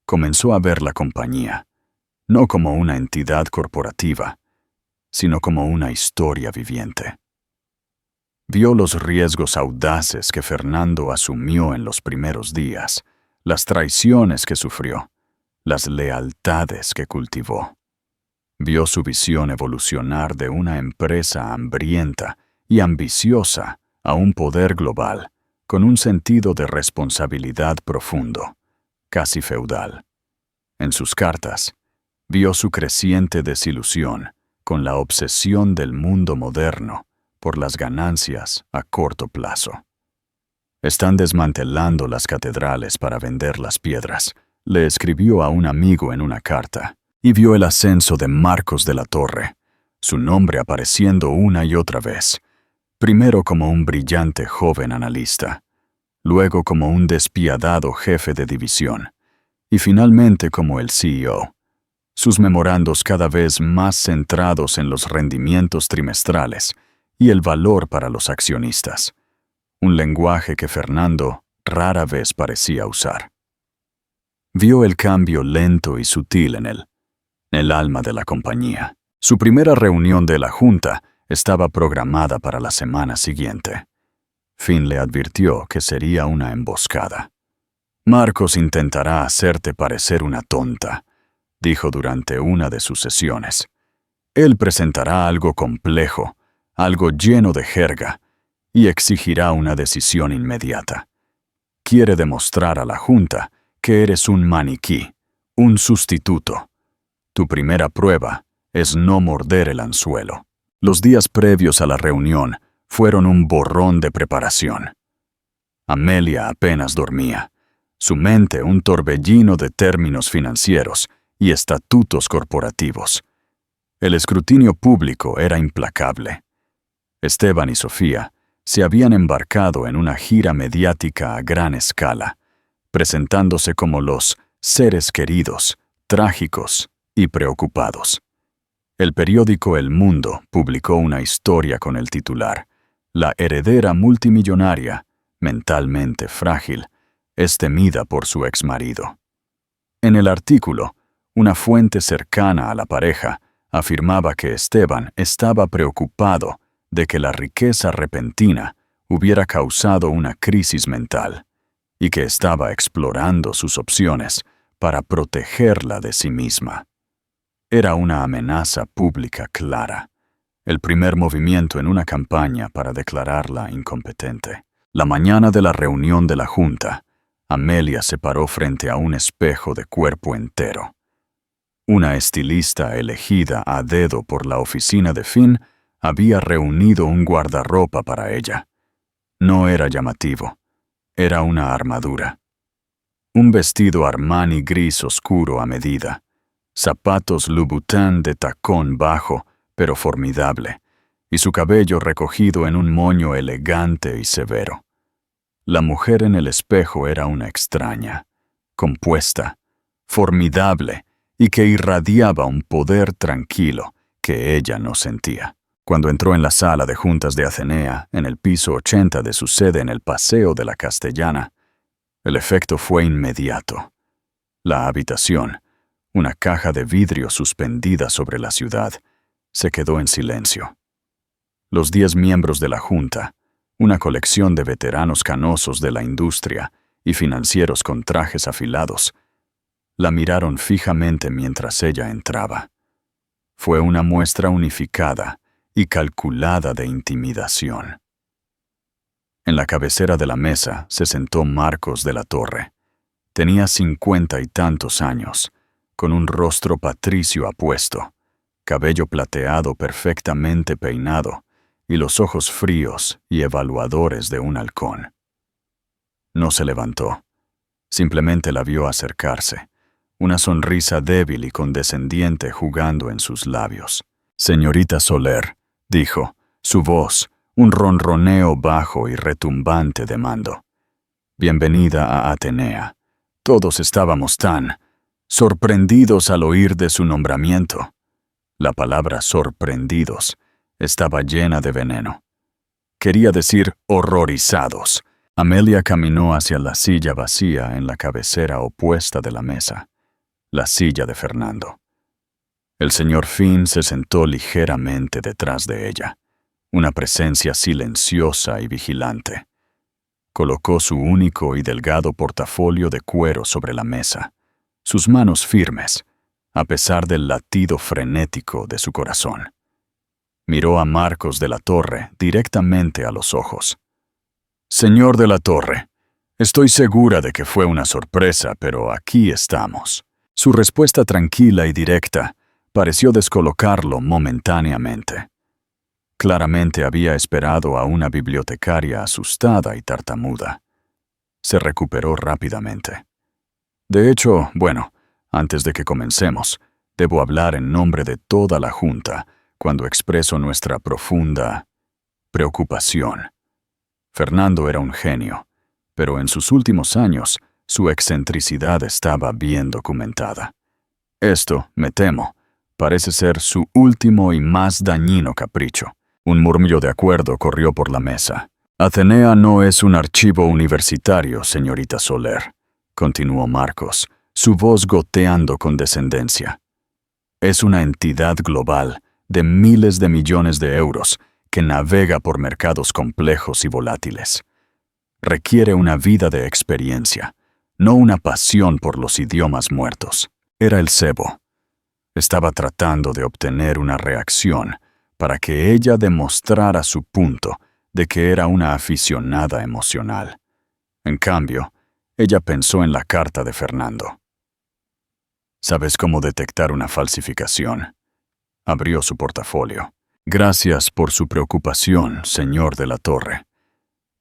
[SPEAKER 1] Comenzó a ver la compañía, no como una entidad corporativa, sino como una historia viviente. Vio los riesgos audaces que Fernando asumió en los primeros días, las traiciones que sufrió, las lealtades que cultivó. Vio su visión evolucionar de una empresa hambrienta y ambiciosa a un poder global, con un sentido de responsabilidad profundo, casi feudal. En sus cartas, vio su creciente desilusión con la obsesión del mundo moderno por las ganancias a corto plazo. Están desmantelando las catedrales para vender las piedras, le escribió a un amigo en una carta, y vio el ascenso de Marcos de la Torre, su nombre apareciendo una y otra vez, primero como un brillante joven analista, luego como un despiadado jefe de división, y finalmente como el CEO. Sus memorandos cada vez más centrados en los rendimientos trimestrales y el valor para los accionistas, un lenguaje que Fernando rara vez parecía usar. Vio el cambio lento y sutil en el alma de la compañía. Su primera reunión de la Junta estaba programada para la semana siguiente. Finn le advirtió que sería una emboscada. Marcos intentará hacerte parecer una tonta, dijo durante una de sus sesiones. Él presentará algo complejo, algo lleno de jerga, y exigirá una decisión inmediata. Quiere demostrar a la Junta que eres un maniquí, un sustituto. Tu primera prueba es no morder el anzuelo. Los días previos a la reunión fueron un borrón de preparación. Amelia apenas dormía, su mente un torbellino de términos financieros y estatutos corporativos. El escrutinio público era implacable. Esteban y Sofía se habían embarcado en una gira mediática a gran escala, presentándose como los seres queridos, trágicos y preocupados. El periódico El Mundo publicó una historia con el titular: La heredera multimillonaria, mentalmente frágil, es temida por su exmarido. En el artículo, una fuente cercana a la pareja afirmaba que Esteban estaba preocupado de que la riqueza repentina hubiera causado una crisis mental y que estaba explorando sus opciones para protegerla de sí misma. Era una amenaza pública clara, el primer movimiento en una campaña para declararla incompetente. La mañana de la reunión de la Junta, Amelia se paró frente a un espejo de cuerpo entero. Una estilista elegida a dedo por la oficina de Finn había reunido un guardarropa para ella. No era llamativo, era una armadura. Un vestido Armani gris oscuro a medida, zapatos Louboutin de tacón bajo, pero formidable, y su cabello recogido en un moño elegante y severo. La mujer en el espejo era una extraña, compuesta, formidable y que irradiaba un poder tranquilo que ella no sentía. Cuando entró en la sala de juntas de Atenea, en el piso 80 de su sede en el Paseo de la Castellana, el efecto fue inmediato. La habitación, una caja de vidrio suspendida sobre la ciudad, se quedó en silencio. Los 10 miembros de la Junta, una colección de veteranos canosos de la industria y financieros con trajes afilados, la miraron fijamente mientras ella entraba. Fue una muestra unificada y calculada de intimidación. En la cabecera de la mesa se sentó Marcos de la Torre. Tenía 50 y tantos años, con un rostro patricio apuesto, cabello plateado perfectamente peinado y los ojos fríos y evaluadores de un halcón. No se levantó. Simplemente la vio acercarse, una sonrisa débil y condescendiente jugando en sus labios. «Señorita Soler», dijo, su voz, un ronroneo bajo y retumbante de mando. «Bienvenida a Atenea. Todos estábamos tan sorprendidos al oír de su nombramiento». La palabra sorprendidos estaba llena de veneno. Quería decir horrorizados. Amelia caminó hacia la silla vacía en la cabecera opuesta de la mesa, la silla de Fernando. El señor Finn se sentó ligeramente detrás de ella, una presencia silenciosa y vigilante. Colocó su único y delgado portafolio de cuero sobre la mesa, sus manos firmes, a pesar del latido frenético de su corazón. Miró a Marcos de la Torre directamente a los ojos. «Señor de la Torre, estoy segura de que fue una sorpresa, pero aquí estamos». Su respuesta tranquila y directa pareció descolocarlo momentáneamente. Claramente había esperado a una bibliotecaria asustada y tartamuda. Se recuperó rápidamente. «De hecho, antes de que comencemos, debo hablar en nombre de toda la Junta cuando expreso nuestra profunda preocupación. Fernando era un genio, pero en sus últimos años su excentricidad estaba bien documentada. Esto, me temo, parece ser su último y más dañino capricho». Un murmullo de acuerdo corrió por la mesa. «Atenea no es un archivo universitario, señorita Soler», continuó Marcos, su voz goteando con descendencia. «Es una entidad global de miles de millones de euros que navega por mercados complejos y volátiles. Requiere una vida de experiencia, no una pasión por los idiomas muertos». Era el cebo. Estaba tratando de obtener una reacción para que ella demostrara su punto de que era una aficionada emocional. En cambio, ella pensó en la carta de Fernando. «¿Sabes cómo detectar una falsificación?». Abrió su portafolio. «Gracias por su preocupación, señor de la Torre.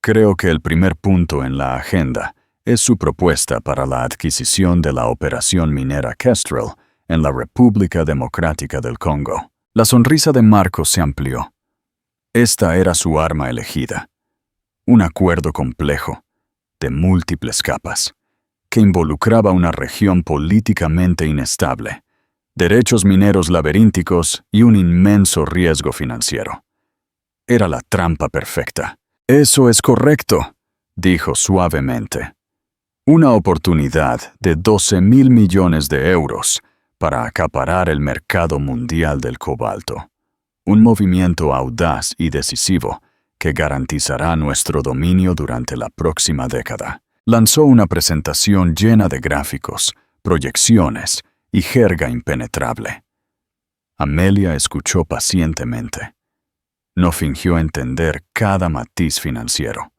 [SPEAKER 1] Creo que el primer punto en la agenda es su propuesta para la adquisición de la operación minera Kestrel en la República Democrática del Congo». La sonrisa de Marcos se amplió. Esta era su arma elegida. Un acuerdo complejo, de múltiples capas, que involucraba una región políticamente inestable, derechos mineros laberínticos y un inmenso riesgo financiero. Era la trampa perfecta. «Eso es correcto», dijo suavemente. «Una oportunidad de 12.000 millones de euros para acaparar el mercado mundial del cobalto. Un movimiento audaz y decisivo que garantizará nuestro dominio durante la próxima década». Lanzó una presentación llena de gráficos, proyecciones y jerga impenetrable. Amelia escuchó pacientemente. No fingió entender cada matiz financiero,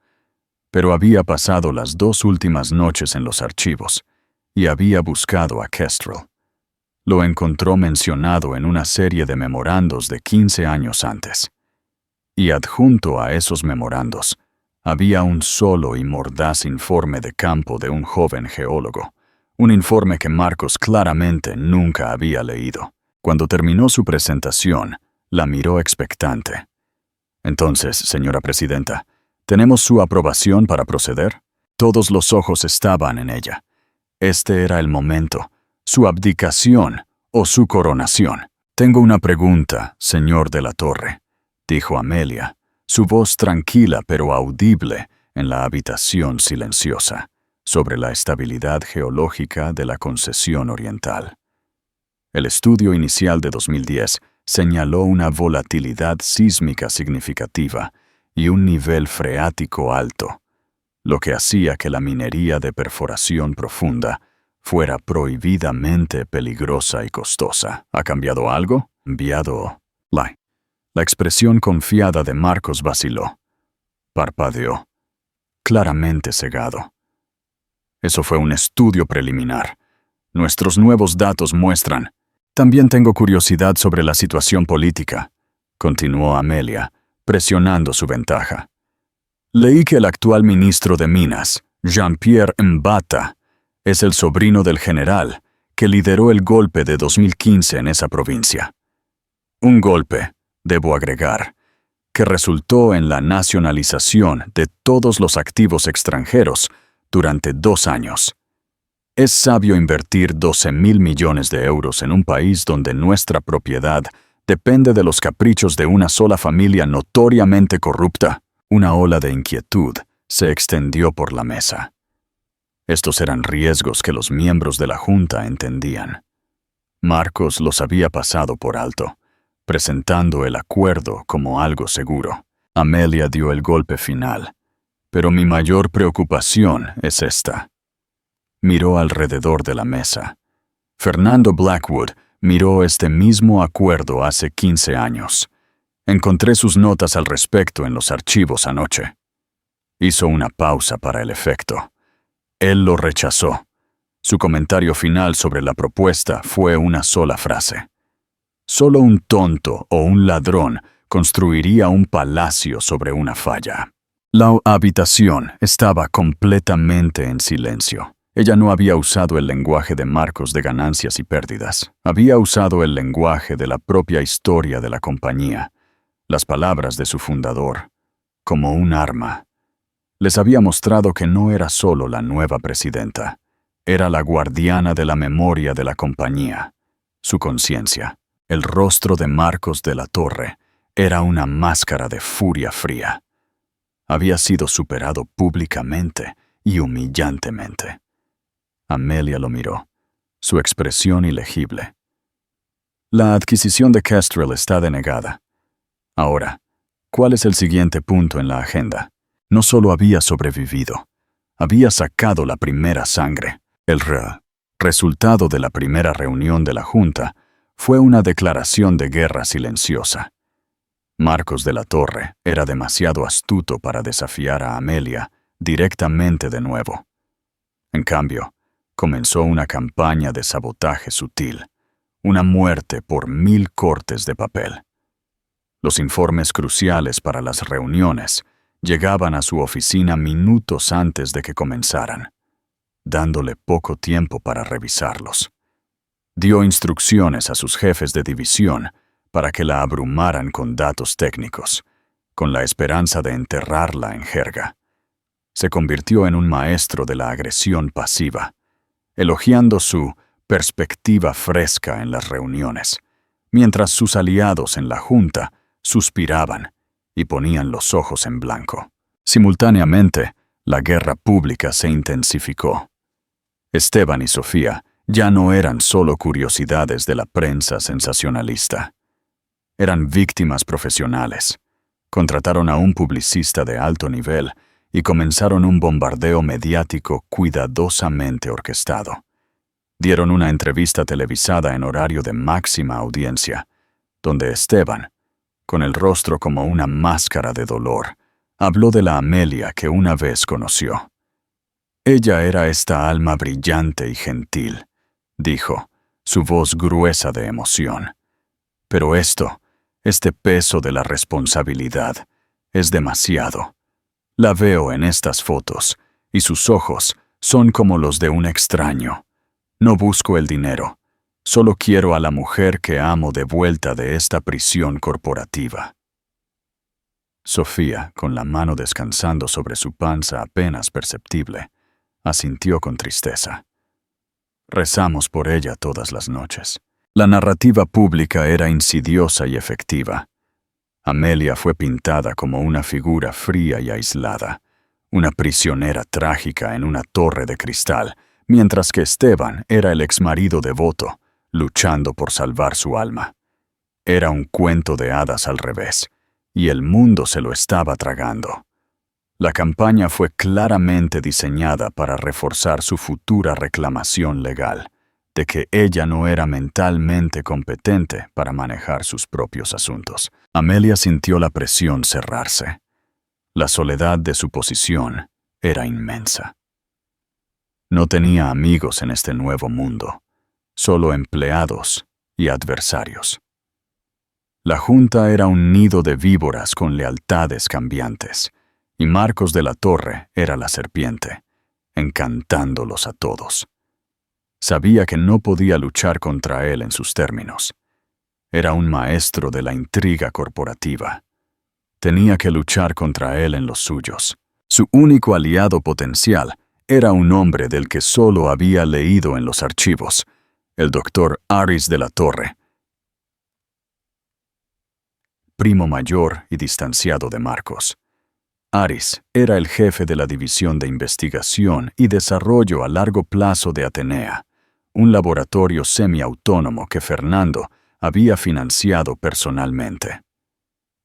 [SPEAKER 1] pero había pasado las 2 últimas noches en los archivos y había buscado a Kestrel. Lo encontró mencionado en una serie de memorandos de 15 años antes. Y adjunto a esos memorandos Había un solo y mordaz informe de campo de un joven geólogo, un informe que Marcos claramente nunca había leído. Cuando terminó su presentación, la miró expectante. Entonces, señora presidenta, ¿tenemos su aprobación para proceder? Todos los ojos estaban en ella. Este era el momento, su abdicación o su coronación. Tengo una pregunta, señor de la Torre, dijo Amelia, su voz tranquila pero audible en la habitación silenciosa, sobre la estabilidad geológica de la concesión oriental. El estudio inicial de 2010 señaló una volatilidad sísmica significativa y un nivel freático alto, lo que hacía que la minería de perforación profunda fuera prohibidamente peligrosa y costosa. ¿Ha cambiado algo? Enviado. La expresión confiada de Marcos vaciló. Parpadeó, claramente cegado. Eso fue un estudio preliminar. Nuestros nuevos datos muestran. También tengo curiosidad sobre la situación política, continuó Amelia, presionando su ventaja. Leí que el actual ministro de Minas, Jean-Pierre Mbata, es el sobrino del general que lideró el golpe de 2015 en esa provincia. Un golpe, debo agregar, que resultó en la nacionalización de todos los activos extranjeros durante 2 años. Es sabio invertir 12.000 millones de euros en un país donde nuestra propiedad depende de los caprichos de una sola familia notoriamente corrupta. Una ola de inquietud se extendió por la mesa. Estos eran riesgos que los miembros de la Junta entendían. Marcos los había pasado por alto, presentando el acuerdo como algo seguro. Amelia dio el golpe final. Pero mi mayor preocupación es esta. Miró alrededor de la mesa. Fernando Blackwood miró este mismo acuerdo hace 15 años. Encontré sus notas al respecto en los archivos anoche. Hizo una pausa para el efecto. Él lo rechazó. Su comentario final sobre la propuesta fue una sola frase. Solo un tonto o un ladrón construiría un palacio sobre una falla. La habitación estaba completamente en silencio. Ella no había usado el lenguaje de Marcos de ganancias y pérdidas. Había usado el lenguaje de la propia historia de la compañía, las palabras de su fundador, como un arma. Les había mostrado que no era solo la nueva presidenta, era la guardiana de la memoria de la compañía, su conciencia. El rostro de Marcos de la Torre era una máscara de furia fría. Había sido superado públicamente y humillantemente. Amelia lo miró, su expresión ilegible. La adquisición de Kestrel está denegada. Ahora, ¿cuál es el siguiente punto en la agenda? No solo había sobrevivido, había sacado la primera sangre. El resultado de la primera reunión de la Junta fue una declaración de guerra silenciosa. Marcos de la Torre era demasiado astuto para desafiar a Amelia directamente de nuevo. En cambio, comenzó una campaña de sabotaje sutil, una muerte por 1000 cortes de papel. Los informes cruciales para las reuniones llegaban a su oficina minutos antes de que comenzaran, dándole poco tiempo para revisarlos. Dio instrucciones a sus jefes de división para que la abrumaran con datos técnicos, con la esperanza de enterrarla en jerga. Se convirtió en un maestro de la agresión pasiva, elogiando su perspectiva fresca en las reuniones, mientras sus aliados en la Junta suspiraban y ponían los ojos en blanco. Simultáneamente, la guerra pública se intensificó. Esteban y Sofía ya no eran solo curiosidades de la prensa sensacionalista. Eran víctimas profesionales. Contrataron a un publicista de alto nivel y comenzaron un bombardeo mediático cuidadosamente orquestado. Dieron una entrevista televisada en horario de máxima audiencia, donde Esteban, con el rostro como una máscara de dolor, habló de la Amelia que una vez conoció. Ella era esta alma brillante y gentil, dijo, su voz gruesa de emoción. Pero este peso de la responsabilidad, es demasiado. La veo en estas fotos, y sus ojos son como los de un extraño. No busco el dinero, solo quiero a la mujer que amo de vuelta de esta prisión corporativa. Sofía, con la mano descansando sobre su panza apenas perceptible, asintió con tristeza. Rezamos por ella todas las noches. La narrativa pública era insidiosa y efectiva. Amelia fue pintada como una figura fría y aislada, una prisionera trágica en una torre de cristal, mientras que Esteban era el exmarido devoto, luchando por salvar su alma. Era un cuento de hadas al revés, y el mundo se lo estaba tragando. La campaña fue claramente diseñada para reforzar su futura reclamación legal, de que ella no era mentalmente competente para manejar sus propios asuntos. Amelia sintió la presión cerrarse. La soledad de su posición era inmensa. No tenía amigos en este nuevo mundo, solo empleados y adversarios. La junta era un nido de víboras con lealtades cambiantes, y Marcos de la Torre era la serpiente, encantándolos a todos. Sabía que no podía luchar contra él en sus términos. Era un maestro de la intriga corporativa. Tenía que luchar contra él en los suyos. Su único aliado potencial era un hombre del que solo había leído en los archivos, el doctor Aris de la Torre, primo mayor y distanciado de Marcos. Aris era el jefe de la División de Investigación y Desarrollo a Largo Plazo de Atenea, un laboratorio semiautónomo que Fernando había financiado personalmente.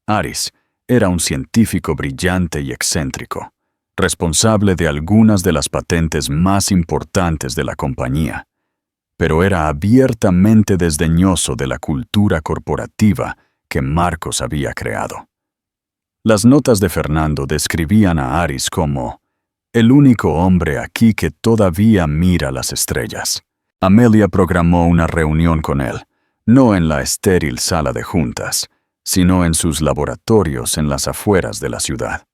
[SPEAKER 1] Aris era un científico brillante y excéntrico, responsable de algunas de las patentes más importantes de la compañía, pero era abiertamente desdeñoso de la cultura corporativa que Marcos había creado. Las notas de Fernando describían a Aris como el único hombre aquí que todavía mira las estrellas. Amelia programó una reunión con él, no en la estéril sala de juntas, sino en sus laboratorios en las afueras de la ciudad.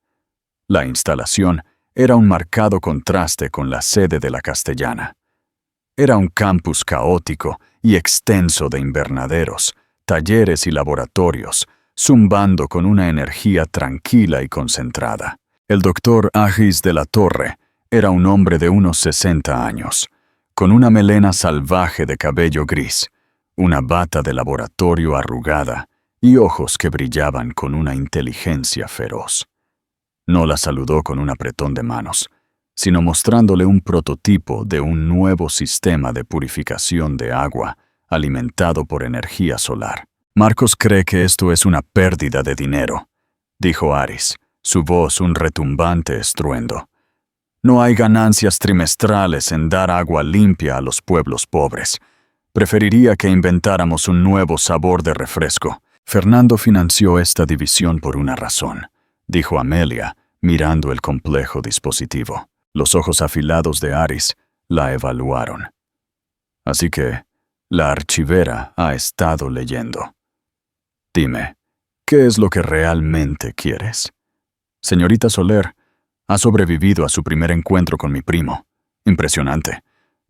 [SPEAKER 1] La instalación era un marcado contraste con la sede de la Castellana. Era un campus caótico y extenso de invernaderos, talleres y laboratorios, zumbando con una energía tranquila y concentrada. El doctor Agis de la Torre era un hombre de unos 60 años, con una melena salvaje de cabello gris, una bata de laboratorio arrugada y ojos que brillaban con una inteligencia feroz. No la saludó con un apretón de manos, sino mostrándole un prototipo de un nuevo sistema de purificación de agua alimentado por energía solar. Marcos cree que esto es una pérdida de dinero, dijo Aris, su voz un retumbante estruendo. No hay ganancias trimestrales en dar agua limpia a los pueblos pobres. Preferiría que inventáramos un nuevo sabor de refresco. Fernando financió esta división por una razón, dijo Amelia, mirando el complejo dispositivo. Los ojos afilados de Aris la evaluaron. Así que la archivera ha estado leyendo. Dime, ¿qué es lo que realmente quieres? Señorita Soler ha sobrevivido a su primer encuentro con mi primo. Impresionante.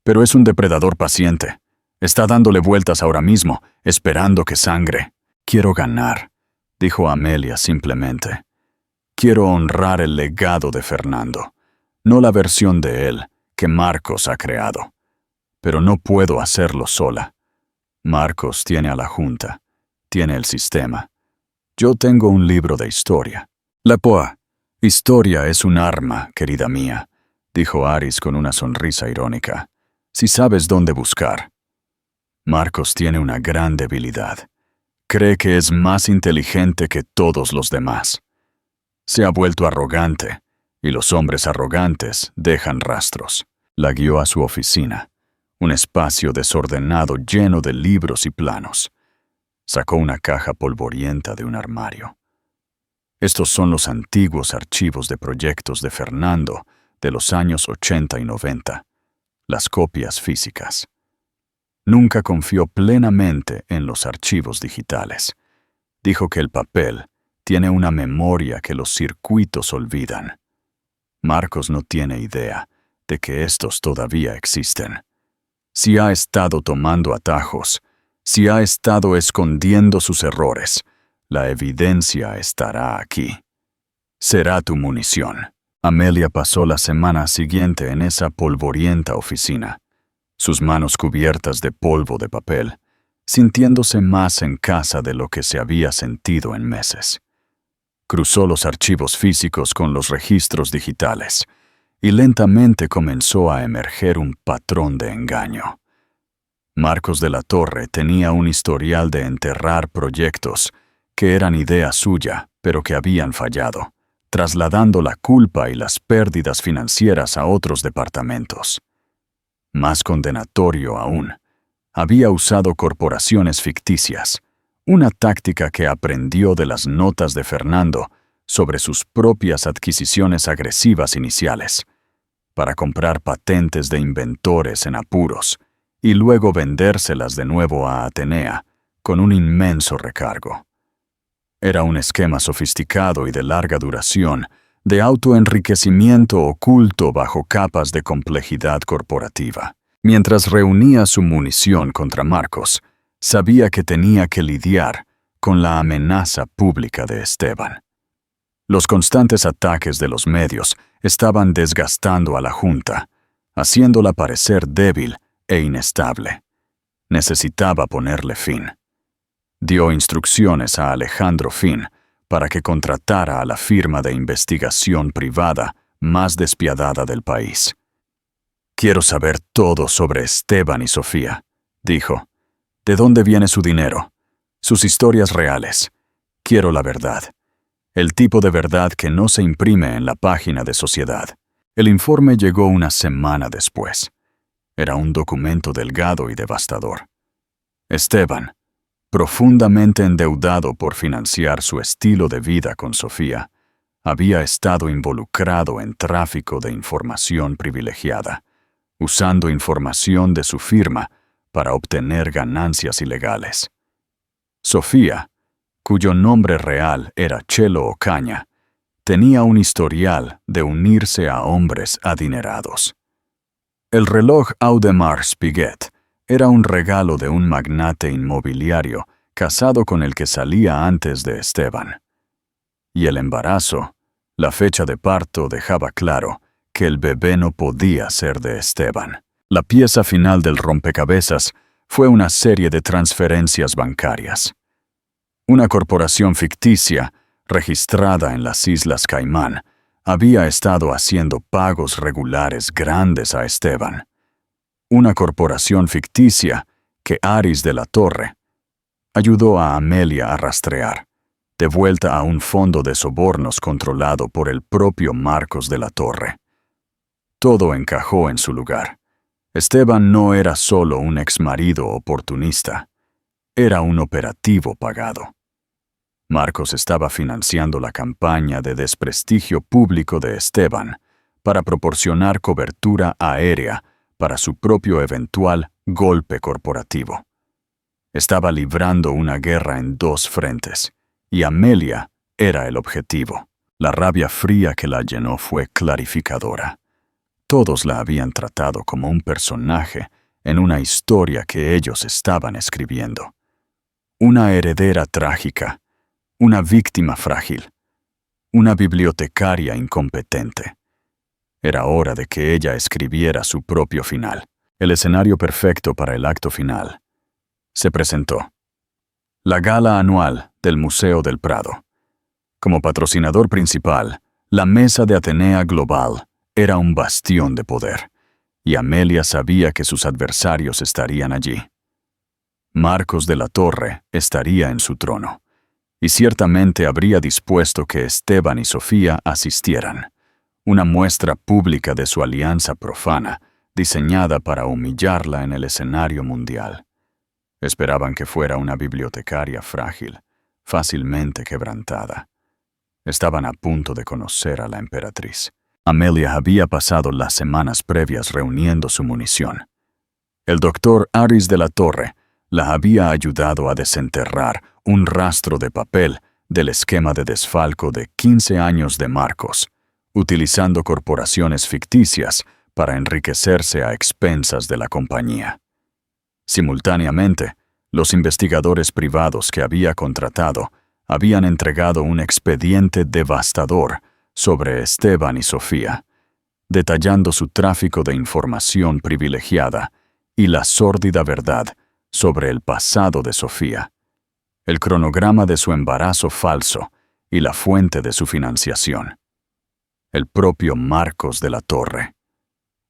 [SPEAKER 1] Pero es un depredador paciente. Está dándole vueltas ahora mismo, esperando que sangre. Quiero ganar, dijo Amelia simplemente. Quiero honrar el legado de Fernando, no la versión de él que Marcos ha creado. Pero no puedo hacerlo sola. Marcos tiene a la Junta, tiene el sistema. Yo tengo un libro de historia. Historia es un arma, querida mía, dijo Aris con una sonrisa irónica. Si sabes dónde buscar. Marcos tiene una gran debilidad. Cree que es más inteligente que todos los demás. Se ha vuelto arrogante, y los hombres arrogantes dejan rastros. La guió a su oficina, un espacio desordenado lleno de libros y planos. Sacó una caja polvorienta de un armario. Estos son los antiguos archivos de proyectos de Fernando de los años 80 y 90, las copias físicas. Nunca confió plenamente en los archivos digitales. Dijo que el papel tiene una memoria que los circuitos olvidan. Marcos no tiene idea de que estos todavía existen. Si ha estado tomando atajos, si ha estado escondiendo sus errores, la evidencia estará aquí. Será tu munición. Amelia pasó la semana siguiente en esa polvorienta oficina, sus manos cubiertas de polvo de papel, sintiéndose más en casa de lo que se había sentido en meses. Cruzó los archivos físicos con los registros digitales, y lentamente comenzó a emerger un patrón de engaño. Marcos de la Torre tenía un historial de enterrar proyectos que eran idea suya, pero que habían fallado, trasladando la culpa y las pérdidas financieras a otros departamentos. Más condenatorio aún, había usado corporaciones ficticias, una táctica que aprendió de las notas de Fernando sobre sus propias adquisiciones agresivas iniciales, para comprar patentes de inventores en apuros y luego vendérselas de nuevo a Atenea con un inmenso recargo. Era un esquema sofisticado y de larga duración, de autoenriquecimiento oculto bajo capas de complejidad corporativa. Mientras reunía su munición contra Marcos, sabía que tenía que lidiar con la amenaza pública de Esteban. Los constantes ataques de los medios estaban desgastando a la Junta, haciéndola parecer débil e inestable. Necesitaba ponerle fin. Dio instrucciones a Alejandro Fin para que contratara a la firma de investigación privada más despiadada del país. «Quiero saber todo sobre Esteban y Sofía», dijo. «¿De dónde viene su dinero? Sus historias reales. Quiero la verdad. El tipo de verdad que no se imprime en la página de Sociedad». El informe llegó una semana después. Era un documento delgado y devastador. Esteban, profundamente endeudado por financiar su estilo de vida con Sofía, había estado involucrado en tráfico de información privilegiada, usando información de su firma para obtener ganancias ilegales. Sofía, cuyo nombre real era Chelo Ocaña, tenía un historial de unirse a hombres adinerados. El reloj Audemars Piguet era un regalo de un magnate inmobiliario casado con el que salía antes de Esteban. Y el embarazo, la fecha de parto dejaba claro que el bebé no podía ser de Esteban. La pieza final del rompecabezas fue una serie de transferencias bancarias. Una corporación ficticia, registrada en las Islas Caimán, había estado haciendo pagos regulares grandes a Esteban. Una corporación ficticia que Aris de la Torre ayudó a Amelia a rastrear, de vuelta a un fondo de sobornos controlado por el propio Marcos de la Torre. Todo encajó en su lugar. Esteban no era solo un exmarido oportunista, era un operativo pagado. Marcos estaba financiando la campaña de desprestigio público de Esteban para proporcionar cobertura aérea para su propio eventual golpe corporativo. Estaba librando una guerra en dos frentes, y Amelia era el objetivo. La rabia fría que la llenó fue clarificadora. Todos la habían tratado como un personaje en una historia que ellos estaban escribiendo. Una heredera trágica, una víctima frágil, una bibliotecaria incompetente. Era hora de que ella escribiera su propio final. El escenario perfecto para el acto final. Se presentó. La gala anual del Museo del Prado. Como patrocinador principal, la Mesa de Atenea Global era un bastión de poder, y Amelia sabía que sus adversarios estarían allí. Marcos de la Torre estaría en su trono, y ciertamente habría dispuesto que Esteban y Sofía asistieran, una muestra pública de su alianza profana, diseñada para humillarla en el escenario mundial. Esperaban que fuera una bibliotecaria frágil, fácilmente quebrantada. Estaban a punto de conocer a la emperatriz. Amelia había pasado las semanas previas reuniendo su munición. El doctor Aris de la Torre la había ayudado a desenterrar un rastro de papel del esquema de desfalco de 15 años de Marcos, utilizando corporaciones ficticias para enriquecerse a expensas de la compañía. Simultáneamente, los investigadores privados que había contratado habían entregado un expediente devastador sobre Esteban y Sofía, detallando su tráfico de información privilegiada y la sórdida verdad sobre el pasado de Sofía, el cronograma de su embarazo falso y la fuente de su financiación. El propio Marcos de la Torre.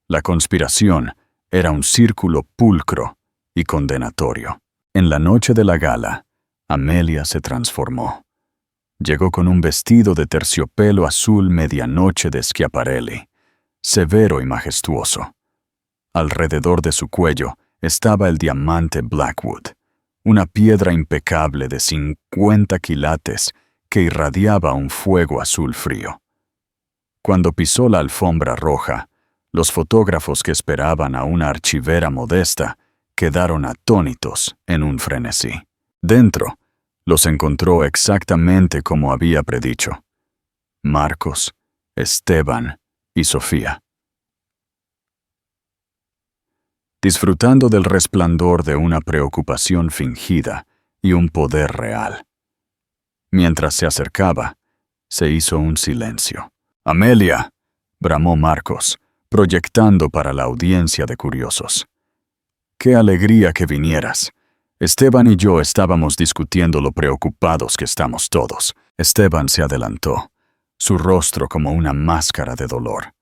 [SPEAKER 1] La conspiración era un círculo pulcro y condenatorio. En la noche de la gala, Amelia se transformó. Llegó con un vestido de terciopelo azul medianoche de Schiaparelli, severo y majestuoso. Alrededor de su cuello estaba el diamante Blackwood, una piedra impecable de 50 quilates que irradiaba un fuego azul frío. Cuando pisó la alfombra roja, los fotógrafos que esperaban a una archivera modesta quedaron atónitos en un frenesí. Dentro, los encontró exactamente como había predicho: Marcos, Esteban y Sofía. Disfrutando del resplandor de una preocupación fingida y un poder real. Mientras se acercaba, se hizo un silencio. «¡Amelia!», bramó Marcos, proyectando para la audiencia de curiosos. «¡Qué alegría que vinieras! Esteban y yo estábamos discutiendo lo preocupados que estamos todos». Esteban se adelantó, su rostro como una máscara de dolor.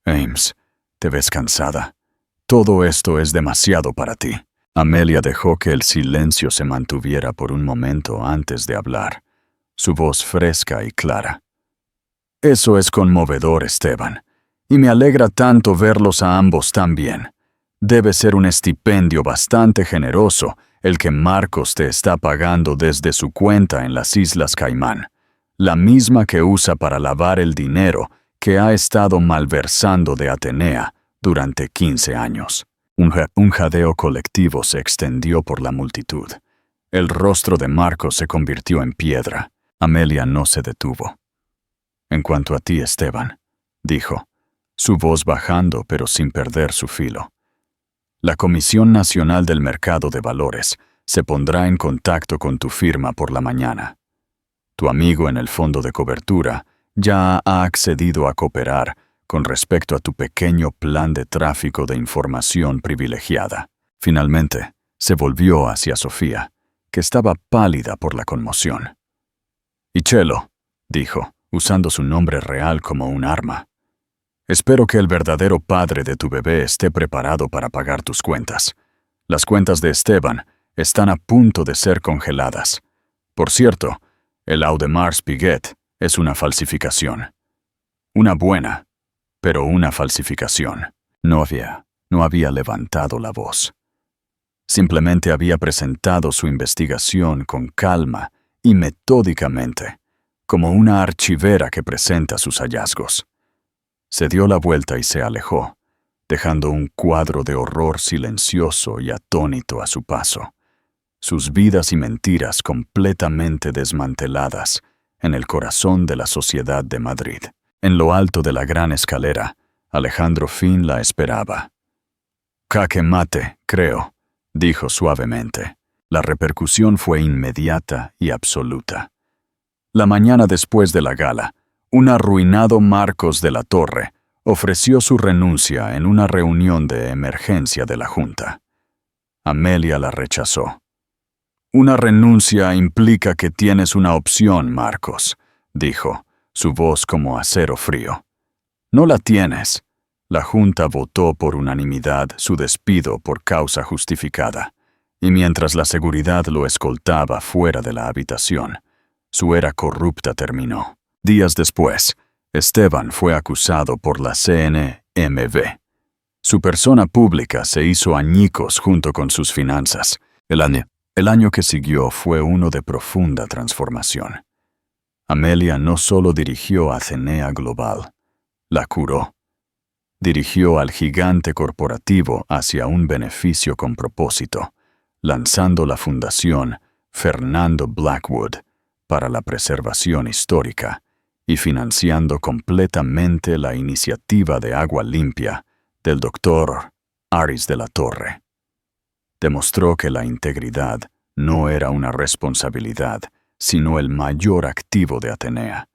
[SPEAKER 1] «Ames, ¿te ves cansada? Todo esto es demasiado para ti». Amelia dejó que el silencio se mantuviera por un momento antes de hablar, su voz fresca y clara. «Eso es conmovedor, Esteban, y me alegra tanto verlos a ambos tan bien. Debe ser un estipendio bastante generoso el que Marcos te está pagando desde su cuenta en las Islas Caimán, la misma que usa para lavar el dinero que ha estado malversando de Atenea durante 15 años. Un jadeo colectivo se extendió por la multitud. El rostro de Marcos se convirtió en piedra. Amelia no se detuvo. «En cuanto a ti, Esteban», dijo, su voz bajando pero sin perder su filo. «La Comisión Nacional del Mercado de Valores se pondrá en contacto con tu firma por la mañana. Tu amigo en el fondo de cobertura ya ha accedido a cooperar con respecto a tu pequeño plan de tráfico de información privilegiada». Finalmente, se volvió hacia Sofía, que estaba pálida por la conmoción. «Y Chelo», dijo, usando su nombre real como un arma, «espero que el verdadero padre de tu bebé esté preparado para pagar tus cuentas. Las cuentas de Esteban están a punto de ser congeladas. Por cierto, el Audemars Piguet es una falsificación. Una buena, pero una falsificación». No había levantado la voz. Simplemente había presentado su investigación con calma y metódicamente, como una archivera que presenta sus hallazgos. Se dio la vuelta y se alejó, dejando un cuadro de horror silencioso y atónito a su paso, sus vidas y mentiras completamente desmanteladas en el corazón de la sociedad de Madrid. En lo alto de la gran escalera, Alejandro Fin la esperaba. «Jaque mate, creo», dijo suavemente. La repercusión fue inmediata y absoluta. La mañana después de la gala, un arruinado Marcos de la Torre ofreció su renuncia en una reunión de emergencia de la Junta. Amelia la rechazó. «Una renuncia implica que tienes una opción, Marcos», dijo, su voz como acero frío. «No la tienes». La Junta votó por unanimidad su despido por causa justificada, y mientras la seguridad lo escoltaba fuera de la habitación, su era corrupta terminó. Días después, Esteban fue acusado por la CNMV. Su persona pública se hizo añicos junto con sus finanzas. El año que siguió fue uno de profunda transformación. Amelia no solo dirigió a Atenea Global, la curó. Dirigió al gigante corporativo hacia un beneficio con propósito, lanzando la fundación Fernando Blackwood para la preservación histórica y financiando completamente la iniciativa de agua limpia del Dr. Aris de la Torre. Demostró que la integridad no era una responsabilidad, sino el mayor activo de Atenea,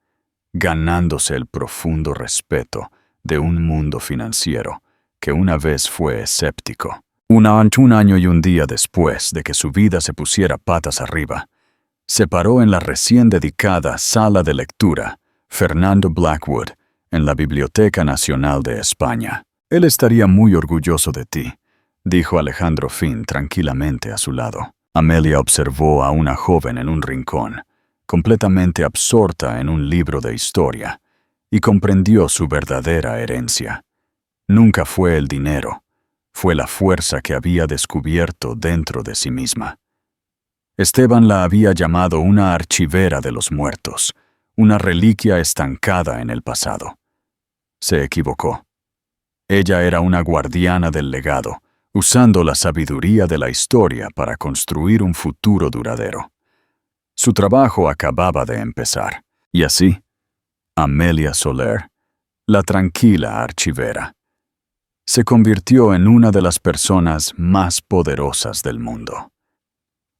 [SPEAKER 1] ganándose el profundo respeto de un mundo financiero que una vez fue escéptico. Un año y un día después de que su vida se pusiera patas arriba, se paró en la recién dedicada sala de lectura Fernando Blackwood en la Biblioteca Nacional de España. Él estaría muy orgulloso de ti, dijo Alejandro Fin tranquilamente a su lado. Amelia observó a una joven en un rincón, completamente absorta en un libro de historia, y comprendió su verdadera herencia. Nunca fue el dinero, fue la fuerza que había descubierto dentro de sí misma. Esteban la había llamado una archivera de los muertos, una reliquia estancada en el pasado. Se equivocó. Ella era una guardiana del legado, usando la sabiduría de la historia para construir un futuro duradero. Su trabajo acababa de empezar, y así, Amelia Soler, la tranquila archivera, se convirtió en una de las personas más poderosas del mundo.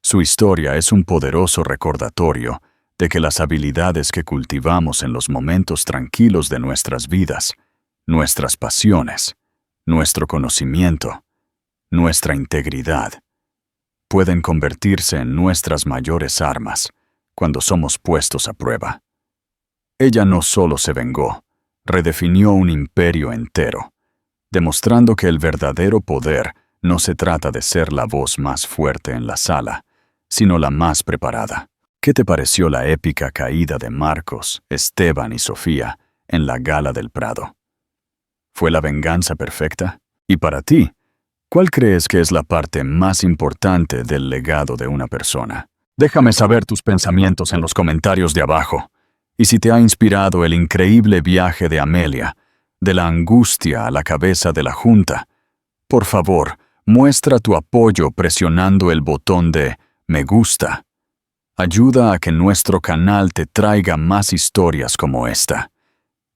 [SPEAKER 1] Su historia es un poderoso recordatorio de que las habilidades que cultivamos en los momentos tranquilos de nuestras vidas, nuestras pasiones, nuestro conocimiento, nuestra integridad, pueden convertirse en nuestras mayores armas cuando somos puestos a prueba. Ella no solo se vengó, redefinió un imperio entero, demostrando que el verdadero poder no se trata de ser la voz más fuerte en la sala, sino la más preparada. ¿Qué te pareció la épica caída de Marcos, Esteban y Sofía en la Gala del Prado? ¿Fue la venganza perfecta? Y para ti, ¿cuál crees que es la parte más importante del legado de una persona? Déjame saber tus pensamientos en los comentarios de abajo. Y si te ha inspirado el increíble viaje de Amelia, de la angustia a la cabeza de la Junta, por favor, muestra tu apoyo presionando el botón de me gusta. Ayuda a que nuestro canal te traiga más historias como esta.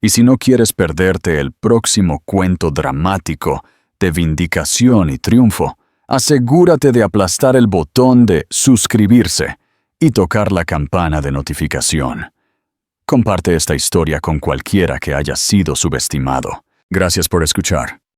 [SPEAKER 1] Y si no quieres perderte el próximo cuento dramático de vindicación y triunfo, asegúrate de aplastar el botón de suscribirse y tocar la campana de notificación. Comparte esta historia con cualquiera que haya sido subestimado. Gracias por escuchar.